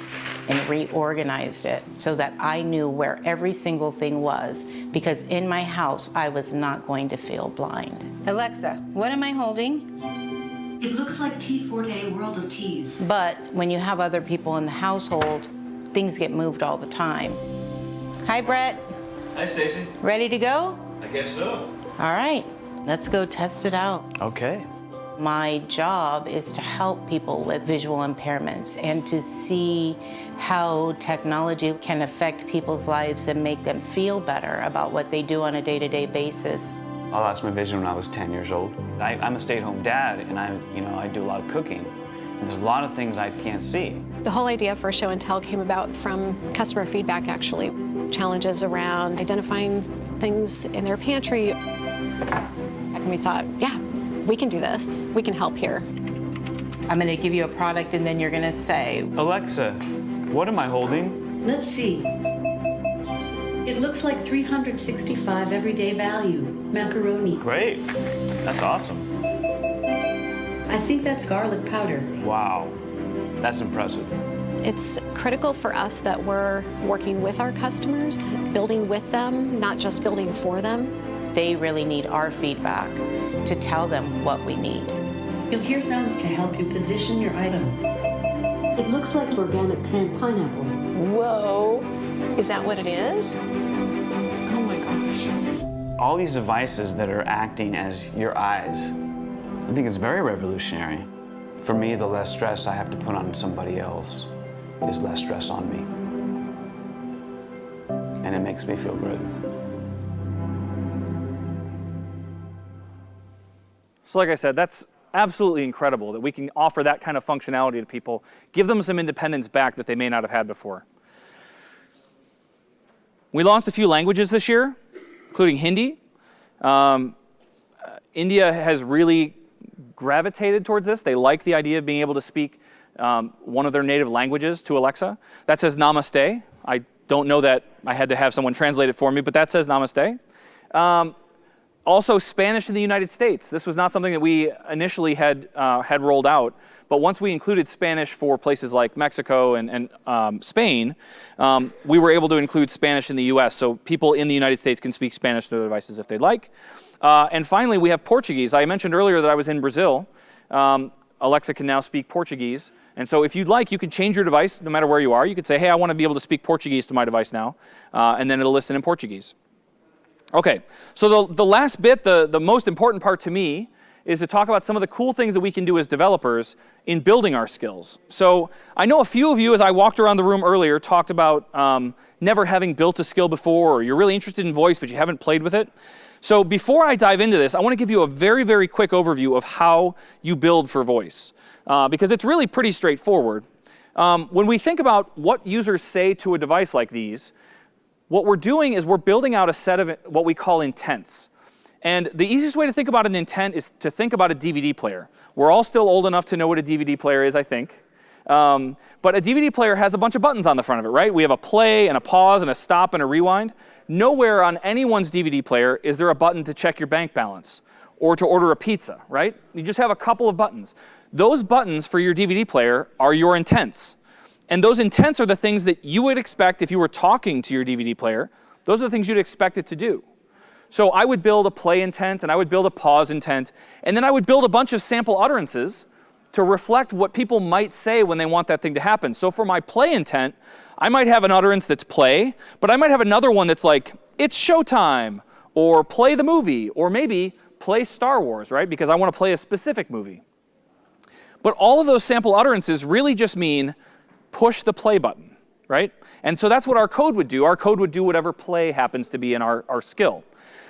and reorganized it so that I knew where every single thing was, because in my house, I was not going to feel blind. Alexa, what am I holding? It looks like Tea Forte World of Teas. But when you have other people in the household, things get moved all the time. Hi, Brett. Hi, Stacy. Ready to go? I guess so. All right, let's go test it out. Okay. My job is to help people with visual impairments and to see how technology can affect people's lives and make them feel better about what they do on a day-to-day basis. I lost my vision when I was 10 years old. I'm a stay-at-home dad, and I do a lot of cooking, and there's a lot of things I can't see. The whole idea for Show and Tell came about from customer feedback, actually. Challenges around identifying things in their pantry. And we thought, yeah, we can do this. We can help here. I'm going to give you a product, and then you're going to say, Alexa, what am I holding? Let's see. It looks like 365 everyday value. Macaroni. Great. That's awesome. I think that's garlic powder. Wow. That's impressive. It's critical for us that we're working with our customers, building with them, not just building for them. They really need our feedback to tell them what we need. You'll hear sounds to help you position your item. It looks like organic canned pineapple. Whoa, is that what it is? Oh my gosh. All these devices that are acting as your eyes, I think it's very revolutionary. For me, the less stress I have to put on somebody else is less stress on me. And it makes me feel good. So like I said, that's absolutely incredible that we can offer that kind of functionality to people, give them some independence back that they may not have had before. We launched a few languages this year, including Hindi. India has really gravitated towards this. They like the idea of being able to speak one of their native languages to Alexa. That says namaste. I don't know that I had to have someone translate it for me, but that says namaste. Also Spanish in the United States. This was not something that we initially had rolled out, but once we included Spanish for places like Mexico and Spain, we were able to include Spanish in the US, so people in the United States can speak Spanish to their devices if they'd like. And finally, we have Portuguese. I mentioned earlier that I was in Brazil. Alexa can now speak Portuguese. And so if you'd like, you can change your device no matter where you are. You could say, hey, I want to be able to speak Portuguese to my device now, and then it'll listen in Portuguese. Okay, so the last bit, the most important part to me, is to talk about some of the cool things that we can do as developers in building our skills. So I know a few of you, as I walked around the room earlier, talked about never having built a skill before, or you're really interested in voice, but you haven't played with it. So before I dive into this, I want to give you a very, very quick overview of how you build for voice, because it's really pretty straightforward. When we think about what users say to a device like these, what we're doing is we're building out a set of what we call intents. And the easiest way to think about an intent is to think about a DVD player. We're all still old enough to know what a DVD player is, I think. But a DVD player has a bunch of buttons on the front of it, right? We have a play and a pause and a stop and a rewind. Nowhere on anyone's DVD player is there a button to check your bank balance or to order a pizza, right? You just have a couple of buttons. Those buttons for your DVD player are your intents. And those intents are the things that you would expect if you were talking to your DVD player. Those are the things you'd expect it to do. So I would build a play intent, and I would build a pause intent, and then I would build a bunch of sample utterances to reflect what people might say when they want that thing to happen. So for my play intent, I might have an utterance that's play, but I might have another one that's like, it's showtime, or play the movie, or maybe play Star Wars, right? Because I want to play a specific movie. But all of those sample utterances really just mean push the play button, right? And so that's what our code would do. Our code would do whatever play happens to be in our skill.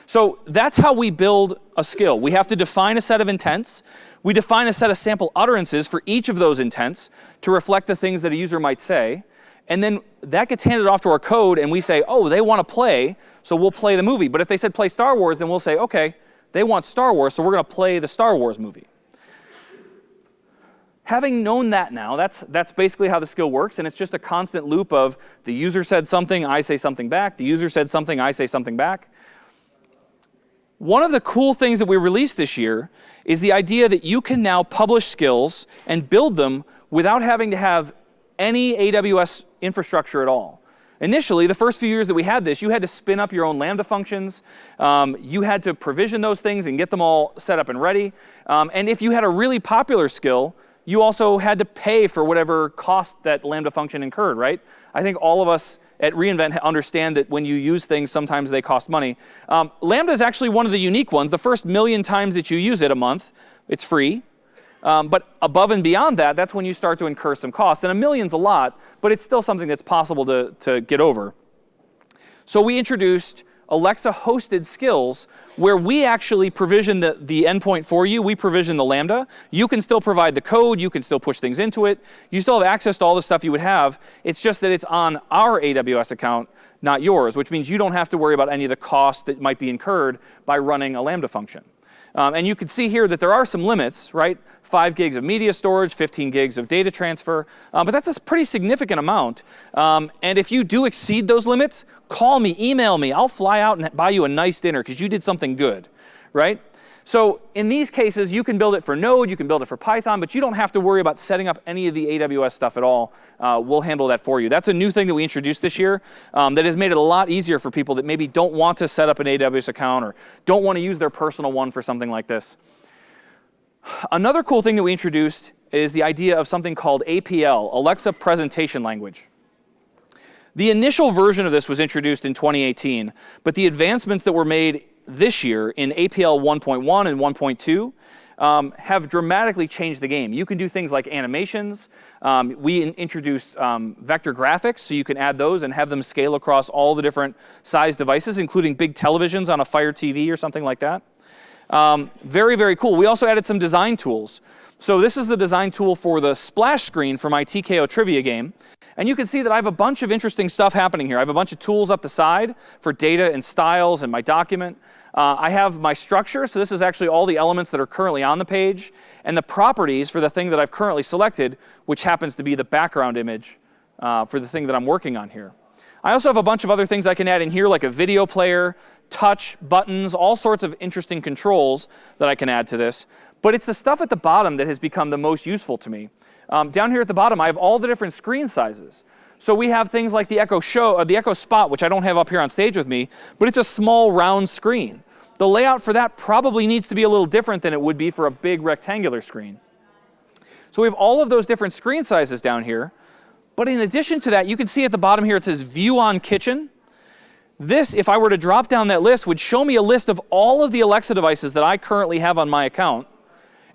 So that's how we build a skill. We have to define a set of intents. We define a set of sample utterances for each of those intents to reflect the things that a user might say. And then that gets handed off to our code, and we say, oh, they want to play, so we'll play the movie. But if they said play Star Wars, then we'll say, okay, they want Star Wars, so we're going to play the Star Wars movie. Having known that now, that's basically how the skill works, and it's just a constant loop of the user said something, I say something back, the user said something, I say something back. One of the cool things that we released this year is the idea that you can now publish skills and build them without having to have any AWS infrastructure at all. Initially, the first few years that we had this, you had to spin up your own Lambda functions. You had to provision those things and get them all set up and ready. And if you had a really popular skill, you also had to pay for whatever cost that Lambda function incurred, right? I think all of us at reInvent understand that when you use things, sometimes they cost money. Lambda is actually one of the unique ones. The first 1,000,000 times that you use it a month, it's free. But above and beyond that, that's when you start to incur some costs. And 1,000,000's a lot, but it's still something that's possible to get over. So we introduced Alexa-hosted skills where we actually provision the endpoint for you. We provision the Lambda. You can still provide the code. You can still push things into it. You still have access to all the stuff you would have. It's just that it's on our AWS account, not yours, which means you don't have to worry about any of the costs that might be incurred by running a Lambda function. And you can see here that there are some limits, right? 5 gigs of media storage, 15 gigs of data transfer. But that's a pretty significant amount. And if you do exceed those limits, call me, email me. I'll fly out and buy you a nice dinner because you did something good, right? So in these cases, you can build it for Node, you can build it for Python, but you don't have to worry about setting up any of the AWS stuff at all. We'll handle that for you. That's a new thing that we introduced this year that has made it a lot easier for people that maybe don't want to set up an AWS account or don't want to use their personal one for something like this. Another cool thing that we introduced is the idea of something called APL, Alexa Presentation Language. The initial version of this was introduced in 2018, but the advancements that were made this year in APL 1.1 and 1.2 have dramatically changed the game. You can do things like animations. We introduced vector graphics, so you can add those and have them scale across all the different size devices, including big televisions on a Fire TV or something like that. Very, very cool. We also added some design tools. So this is the design tool for the splash screen for my TKO Trivia game. And you can see that I have a bunch of interesting stuff happening here. I have a bunch of tools up the side for data and styles and my document. I have my structure, so this is actually all the elements that are currently on the page, and the properties for the thing that I've currently selected, which happens to be the background image for the thing that I'm working on here. I also have a bunch of other things I can add in here, like a video player, touch, buttons, all sorts of interesting controls that I can add to this. But it's the stuff at the bottom that has become the most useful to me. Down here at the bottom, I have all the different screen sizes. So we have things like the Echo Show, the Echo Spot, which I don't have up here on stage with me, but it's a small round screen. The layout for that probably needs to be a little different than it would be for a big rectangular screen. So we have all of those different screen sizes down here. But in addition to that, you can see at the bottom here it says View on Kitchen. This, if I were to drop down that list, would show me a list of all of the Alexa devices that I currently have on my account.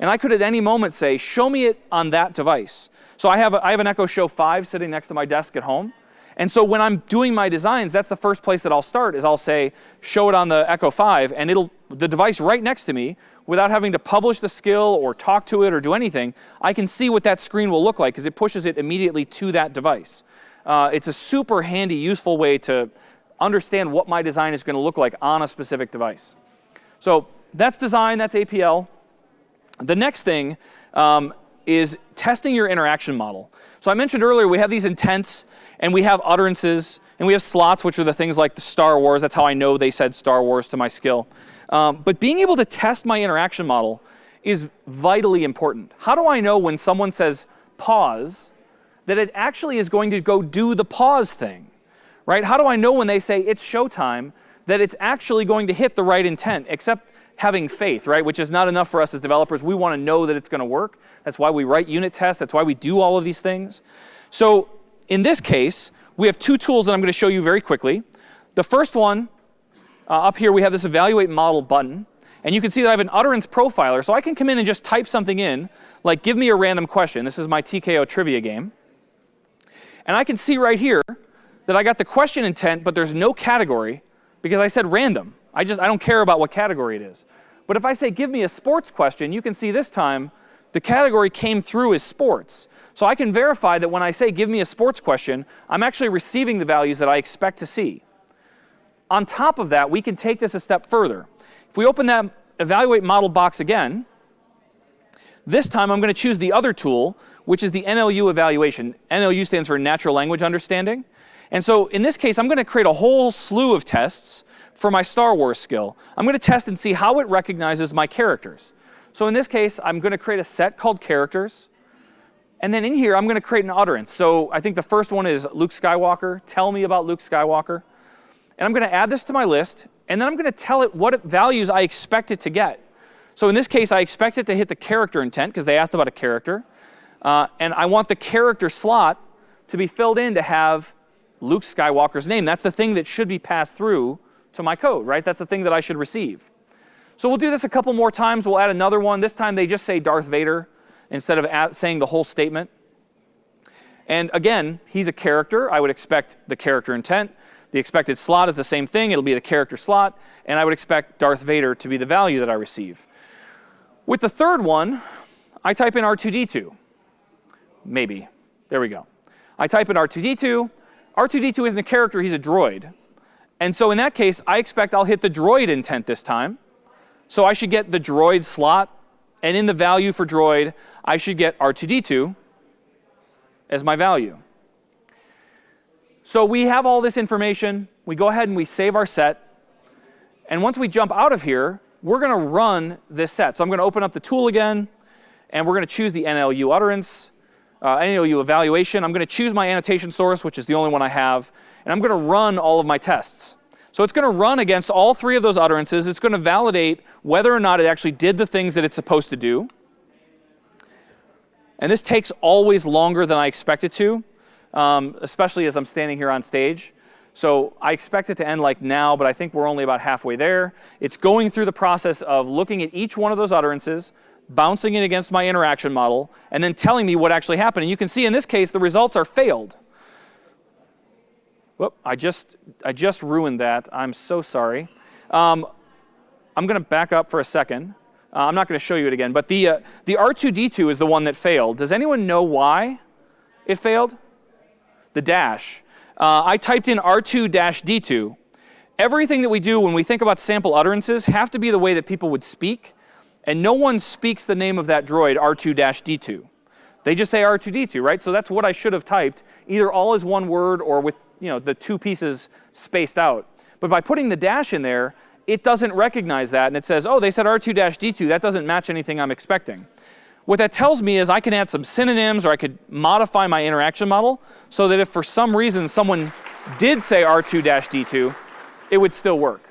And I could at any moment say, show me it on that device. So I have an Echo Show 5 sitting next to my desk at home. And so when I'm doing my designs, that's the first place that I'll start, is I'll say, show it on the Echo 5, and the device right next to me, without having to publish the skill or talk to it or do anything, I can see what that screen will look like because it pushes it immediately to that device. It's a super handy, useful way to understand what my design is going to look like on a specific device. So that's design, that's APL. The next thing is testing your interaction model. So I mentioned earlier we have these intents, and we have utterances, and we have slots, which are the things like the Star Wars. That's how I know they said Star Wars to my skill. But being able to test my interaction model is vitally important. How do I know when someone says pause that it actually is going to go do the pause thing? Right? How do I know when they say it's showtime that it's actually going to hit the right intent, except having faith, right? Which is not enough for us as developers. We want to know that it's going to work. That's why we write unit tests. That's why we do all of these things. So in this case, we have two tools that I'm going to show you very quickly. The first one, up here we have this Evaluate Model button. And you can see that I have an utterance profiler. So I can come in and just type something in, like give me a random question. This is my TKO Trivia game. And I can see right here that I got the question intent, but there's no category because I said random. I don't care about what category it is. But if I say, give me a sports question, you can see this time the category came through as sports. So I can verify that when I say, give me a sports question, I'm actually receiving the values that I expect to see. On top of that, we can take this a step further. If we open that Evaluate Model box again, this time I'm going to choose the other tool, which is the NLU evaluation. NLU stands for Natural Language Understanding. And so in this case, I'm going to create a whole slew of tests for my Star Wars skill. I'm going to test and see how it recognizes my characters. So in this case, I'm going to create a set called characters. And then in here, I'm going to create an utterance. So I think the first one is Luke Skywalker. Tell me about Luke Skywalker. And I'm going to add this to my list. And then I'm going to tell it what values I expect it to get. So in this case, I expect it to hit the character intent because they asked about a character. And I want the character slot to be filled in to have Luke Skywalker's name. That's the thing that should be passed through to my code, right? That's the thing that I should receive. So we'll do this a couple more times. We'll add another one. This time they just say Darth Vader instead of saying the whole statement. And again, he's a character. I would expect the character intent. The expected slot is the same thing. It'll be the character slot. And I would expect Darth Vader to be the value that I receive. With the third one, I type in R2-D2. Maybe. There we go. I type in R2-D2. R2-D2 isn't a character. He's a droid. And so in that case, I expect I'll hit the droid intent this time. So I should get the droid slot. And in the value for droid, I should get R2-D2 as my value. So we have all this information. We go ahead and we save our set. And once we jump out of here, we're going to run this set. So I'm going to open up the tool again, and we're going to choose the NLU utterance, NLU evaluation. I'm going to choose my annotation source, which is the only one I have, and I'm going to run all of my tests. So it's going to run against all 3 of those utterances. It's going to validate whether or not it actually did the things that it's supposed to do. And this takes always longer than I expect it to, especially as I'm standing here on stage. So I expect it to end like now, but I think we're only about halfway there. It's going through the process of looking at each one of those utterances, bouncing it against my interaction model, and then telling me what actually happened. And you can see in this case, the results are failed. Whoop, I just ruined that. I'm so sorry. I'm going to back up for a second. I'm not going to show you it again, but the R2D2 is the one that failed. Does anyone know why it failed? The dash. I typed in R2-D2. Everything that we do when we think about sample utterances have to be the way that people would speak, and no one speaks the name of that droid, R2-D2. They just say R2D2, right? So that's what I should have typed, either all as one word or with the 2 pieces spaced out. But by putting the dash in there, it doesn't recognize that, and it says, oh, they said R2-D2. That doesn't match anything I'm expecting. What that tells me is I can add some synonyms, or I could modify my interaction model so that if for some reason someone did say R2-D2, it would still work.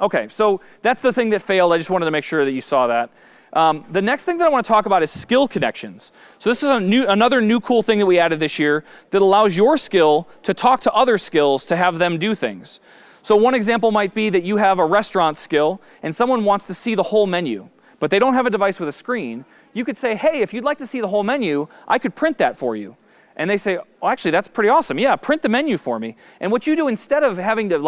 Okay, so that's the thing that failed. I just wanted to make sure that you saw that. The next thing that I want to talk about is skill connections. So this is another new cool thing that we added this year that allows your skill to talk to other skills to have them do things. So one example might be that you have a restaurant skill and someone wants to see the whole menu, but they don't have a device with a screen. You could say, hey, if you'd like to see the whole menu, I could print that for you. And they say, oh, actually, that's pretty awesome. Yeah, print the menu for me. And what you do, instead of having to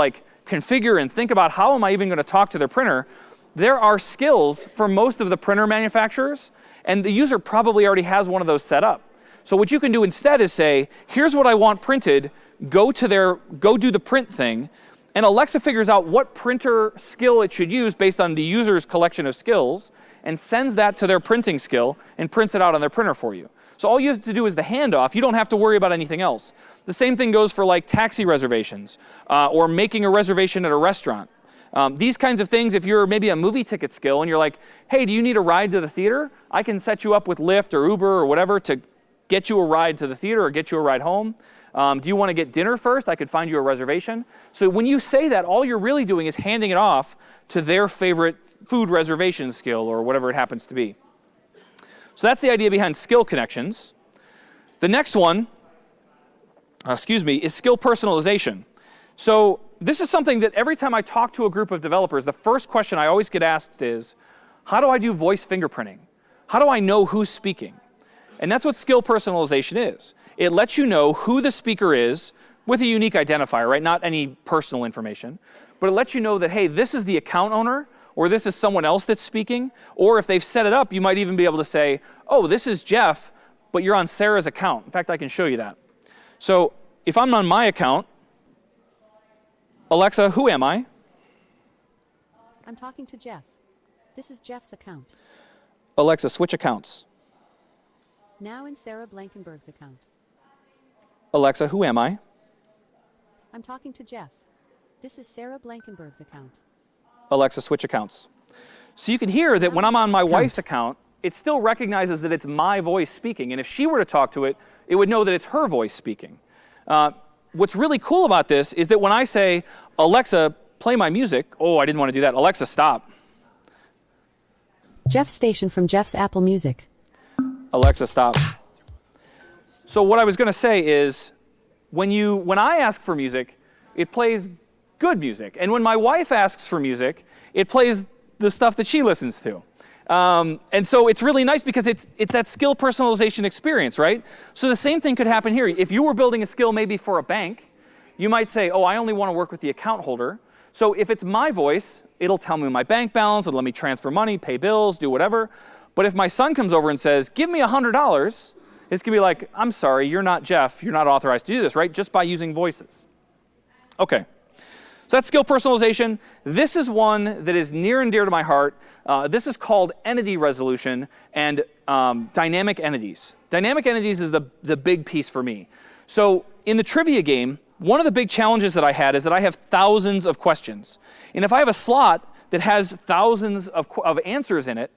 configure and think about how am I even going to talk to their printer, there are skills for most of the printer manufacturers, and the user probably already has one of those set up. So what you can do instead is say, here's what I want printed, go do the print thing, and Alexa figures out what printer skill it should use based on the user's collection of skills, and sends that to their printing skill and prints it out on their printer for you. So all you have to do is the handoff. You don't have to worry about anything else. The same thing goes for taxi reservations or making a reservation at a restaurant. These kinds of things, if you're maybe a movie ticket skill and you're like, hey, do you need a ride to the theater? I can set you up with Lyft or Uber or whatever to get you a ride to the theater or get you a ride home. Do you want to get dinner first? I could find you a reservation. So when you say that, all you're really doing is handing it off to their favorite food reservation skill or whatever it happens to be. So that's the idea behind skill connections. The next one, is skill personalization. So this is something that every time I talk to a group of developers, the first question I always get asked is, how do I do voice fingerprinting? How do I know who's speaking? And that's what skill personalization is. It lets you know who the speaker is with a unique identifier, right? Not any personal information, but it lets you know that, hey, this is the account owner, or this is someone else that's speaking, or if they've set it up, you might even be able to say, oh, this is Jeff, but you're on Sarah's account. In fact, I can show you that. So if I'm on my account, Alexa, who am I? I'm talking to Jeff. This is Jeff's account. Alexa, switch accounts. Now in Sarah Blankenberg's account. Alexa, who am I? I'm talking to Jeff. This is Sarah Blankenberg's account. Alexa, switch accounts. So you can hear that when I'm on my wife's account, it still recognizes that it's my voice speaking. And if she were to talk to it, it would know that it's her voice speaking. What's really cool about this is that when I say, Alexa, play my music, oh, I didn't want to do that. Alexa, stop. Jeff Station from Jeff's Apple Music. Alexa, stop. So what I was going to say is, when I ask for music, it plays good music. And when my wife asks for music, it plays the stuff that she listens to. And so it's really nice because it's that skill personalization experience, right? So the same thing could happen here. If you were building a skill maybe for a bank, you might say, oh, I only want to work with the account holder. So if it's my voice, it'll tell me my bank balance, it'll let me transfer money, pay bills, do whatever. But if my son comes over and says, give me $100, it's going to be like, I'm sorry, you're not Jeff, you're not authorized to do this, right? Just by using voices. Okay. So that's skill personalization. This is one that is near and dear to my heart. This is called entity resolution and dynamic entities. Dynamic entities is the big piece for me. So in the trivia game, one of the big challenges that I had is that I have thousands of questions. And if I have a slot that that has thousands of answers in it,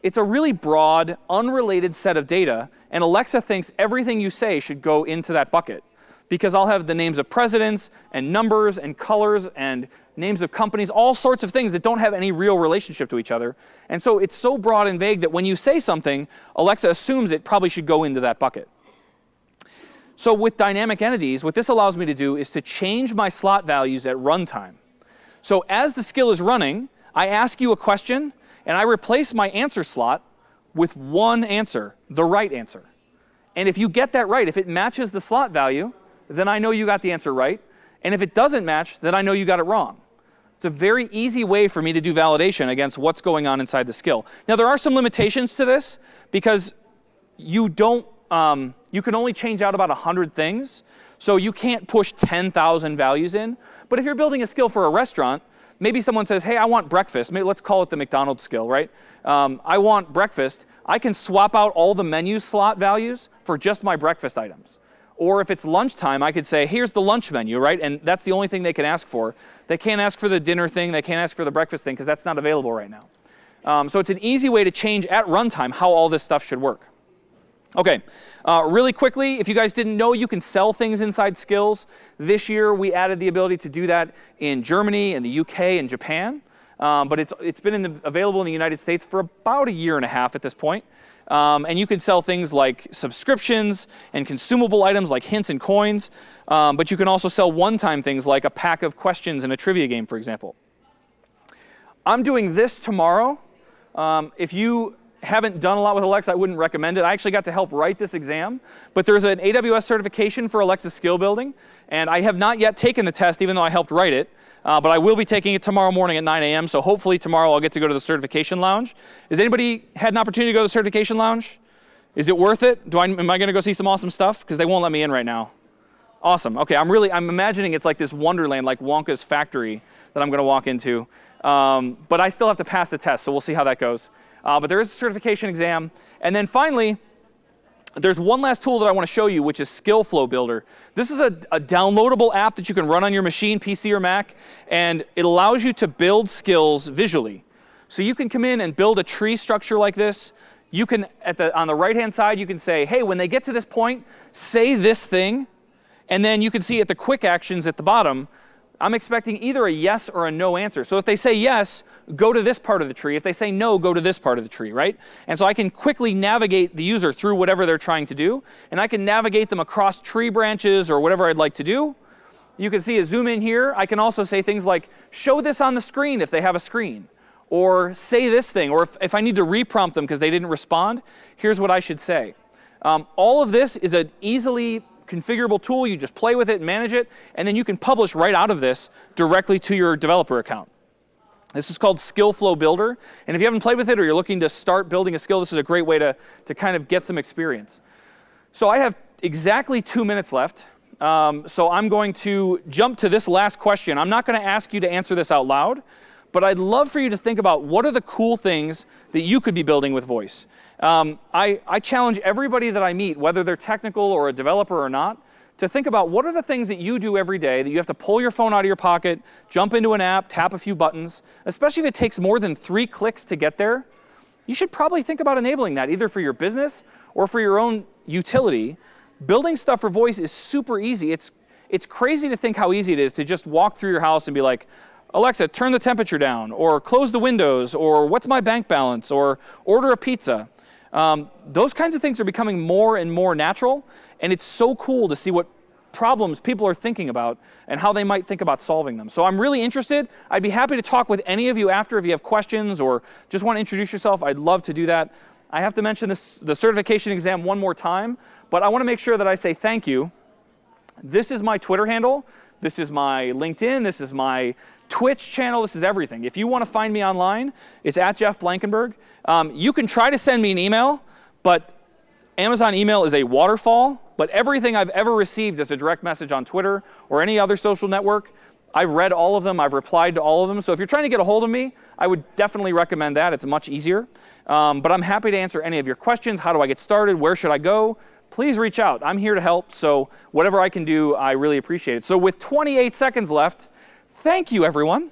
it's a really broad, unrelated set of data, and Alexa thinks everything you say should go into that bucket. Because I'll have the names of presidents, and numbers, and colors, and names of companies, all sorts of things that don't have any real relationship to each other. And so it's so broad and vague that when you say something, Alexa assumes it probably should go into that bucket. So with dynamic entities, what this allows me to do is to change my slot values at runtime. So as the skill is running, I ask you a question, and I replace my answer slot with one answer, the right answer. And if you get that right, if it matches the slot value, then I know you got the answer right. And if it doesn't match, then I know you got it wrong. It's a very easy way for me to do validation against what's going on inside the skill. Now, there are some limitations to this because you can only change out about 100 things. So you can't push 10,000 values in. But if you're building a skill for a restaurant, maybe someone says, hey, I want breakfast. Maybe let's call it the McDonald's skill, right? I want breakfast. I can swap out all the menu slot values for just my breakfast items. Or if it's lunchtime, I could say, here's the lunch menu, right? And that's the only thing they can ask for. They can't ask for the dinner thing. They can't ask for the breakfast thing because that's not available right now. So it's an easy way to change at runtime how all this stuff should work. OK, really quickly, if you guys didn't know, you can sell things inside skills. This year, we added the ability to do that in Germany and the UK and Japan. But it's been available in the United States for about a year and a half at this point. And you can sell things like subscriptions and consumable items like hints and coins. But you can also sell one-time things like a pack of questions in a trivia game, for example. I'm doing this tomorrow. If you haven't done a lot with Alexa, I wouldn't recommend it. I actually got to help write this exam. But there's an AWS certification for Alexa skill building. And I have not yet taken the test, even though I helped write it. But I will be taking it tomorrow morning at 9 a.m. So hopefully tomorrow I'll get to go to the certification lounge. Has anybody had an opportunity to go to the certification lounge? Is it worth it? Am I going to go see some awesome stuff? Because they won't let me in right now. Awesome. OK, I'm imagining it's like this wonderland, like Wonka's factory that I'm going to walk into. But I still have to pass the test, so we'll see how that goes. But there is a certification exam. And then finally, there's one last tool that I want to show you, which is Skill Flow Builder. This is a downloadable app that you can run on your machine, PC or Mac, and it allows you to build skills visually. So you can come in and build a tree structure like this. You can, on the right-hand side, you can say, hey, when they get to this point, say this thing. And then you can see at the quick actions at the bottom, I'm expecting either a yes or a no answer. So if they say yes, go to this part of the tree. If they say no, go to this part of the tree, right? And so I can quickly navigate the user through whatever they're trying to do. And I can navigate them across tree branches or whatever I'd like to do. You can see a zoom in here. I can also say things like, show this on the screen if they have a screen. Or say this thing. Or if I need to reprompt them because they didn't respond, here's what I should say. All of this is an easily configurable tool. You just play with it and manage it, and then you can publish right out of this directly to your developer account. This is called Skill Flow Builder, and if you haven't played with it or you're looking to start building a skill, this is a great way to kind of get some experience. So I have exactly 2 minutes left, so I'm going to jump to this last question. I'm not going to ask you to answer this out loud, but I'd love for you to think about what are the cool things that you could be building with voice. I challenge everybody that I meet, whether they're technical or a developer or not, to think about what are the things that you do every day that you have to pull your phone out of your pocket, jump into an app, tap a few buttons, especially if it takes more than 3 clicks to get there. You should probably think about enabling that either for your business or for your own utility. Building stuff for voice is super easy. It's crazy to think how easy it is to just walk through your house and be like, Alexa, turn the temperature down, or close the windows, or what's my bank balance, or order a pizza. Those kinds of things are becoming more and more natural, and it's so cool to see what problems people are thinking about and how they might think about solving them. So I'm really interested. I'd be happy to talk with any of you after if you have questions or just want to introduce yourself. I'd love to do that. I have to mention the certification exam one more time, but I want to make sure that I say thank you. This is my Twitter handle. This is my LinkedIn. This is my Twitch channel. This is everything. If you want to find me online, it's at Jeff Blankenberg. You can try to send me an email, but Amazon email is a waterfall. But everything I've ever received as a direct message on Twitter or any other social network, I've read all of them. I've replied to all of them. So if you're trying to get a hold of me, I would definitely recommend that. It's much easier. But I'm happy to answer any of your questions. How do I get started? Where should I go? Please reach out. I'm here to help. So whatever I can do, I really appreciate it. So with 28 seconds left, thank you, everyone.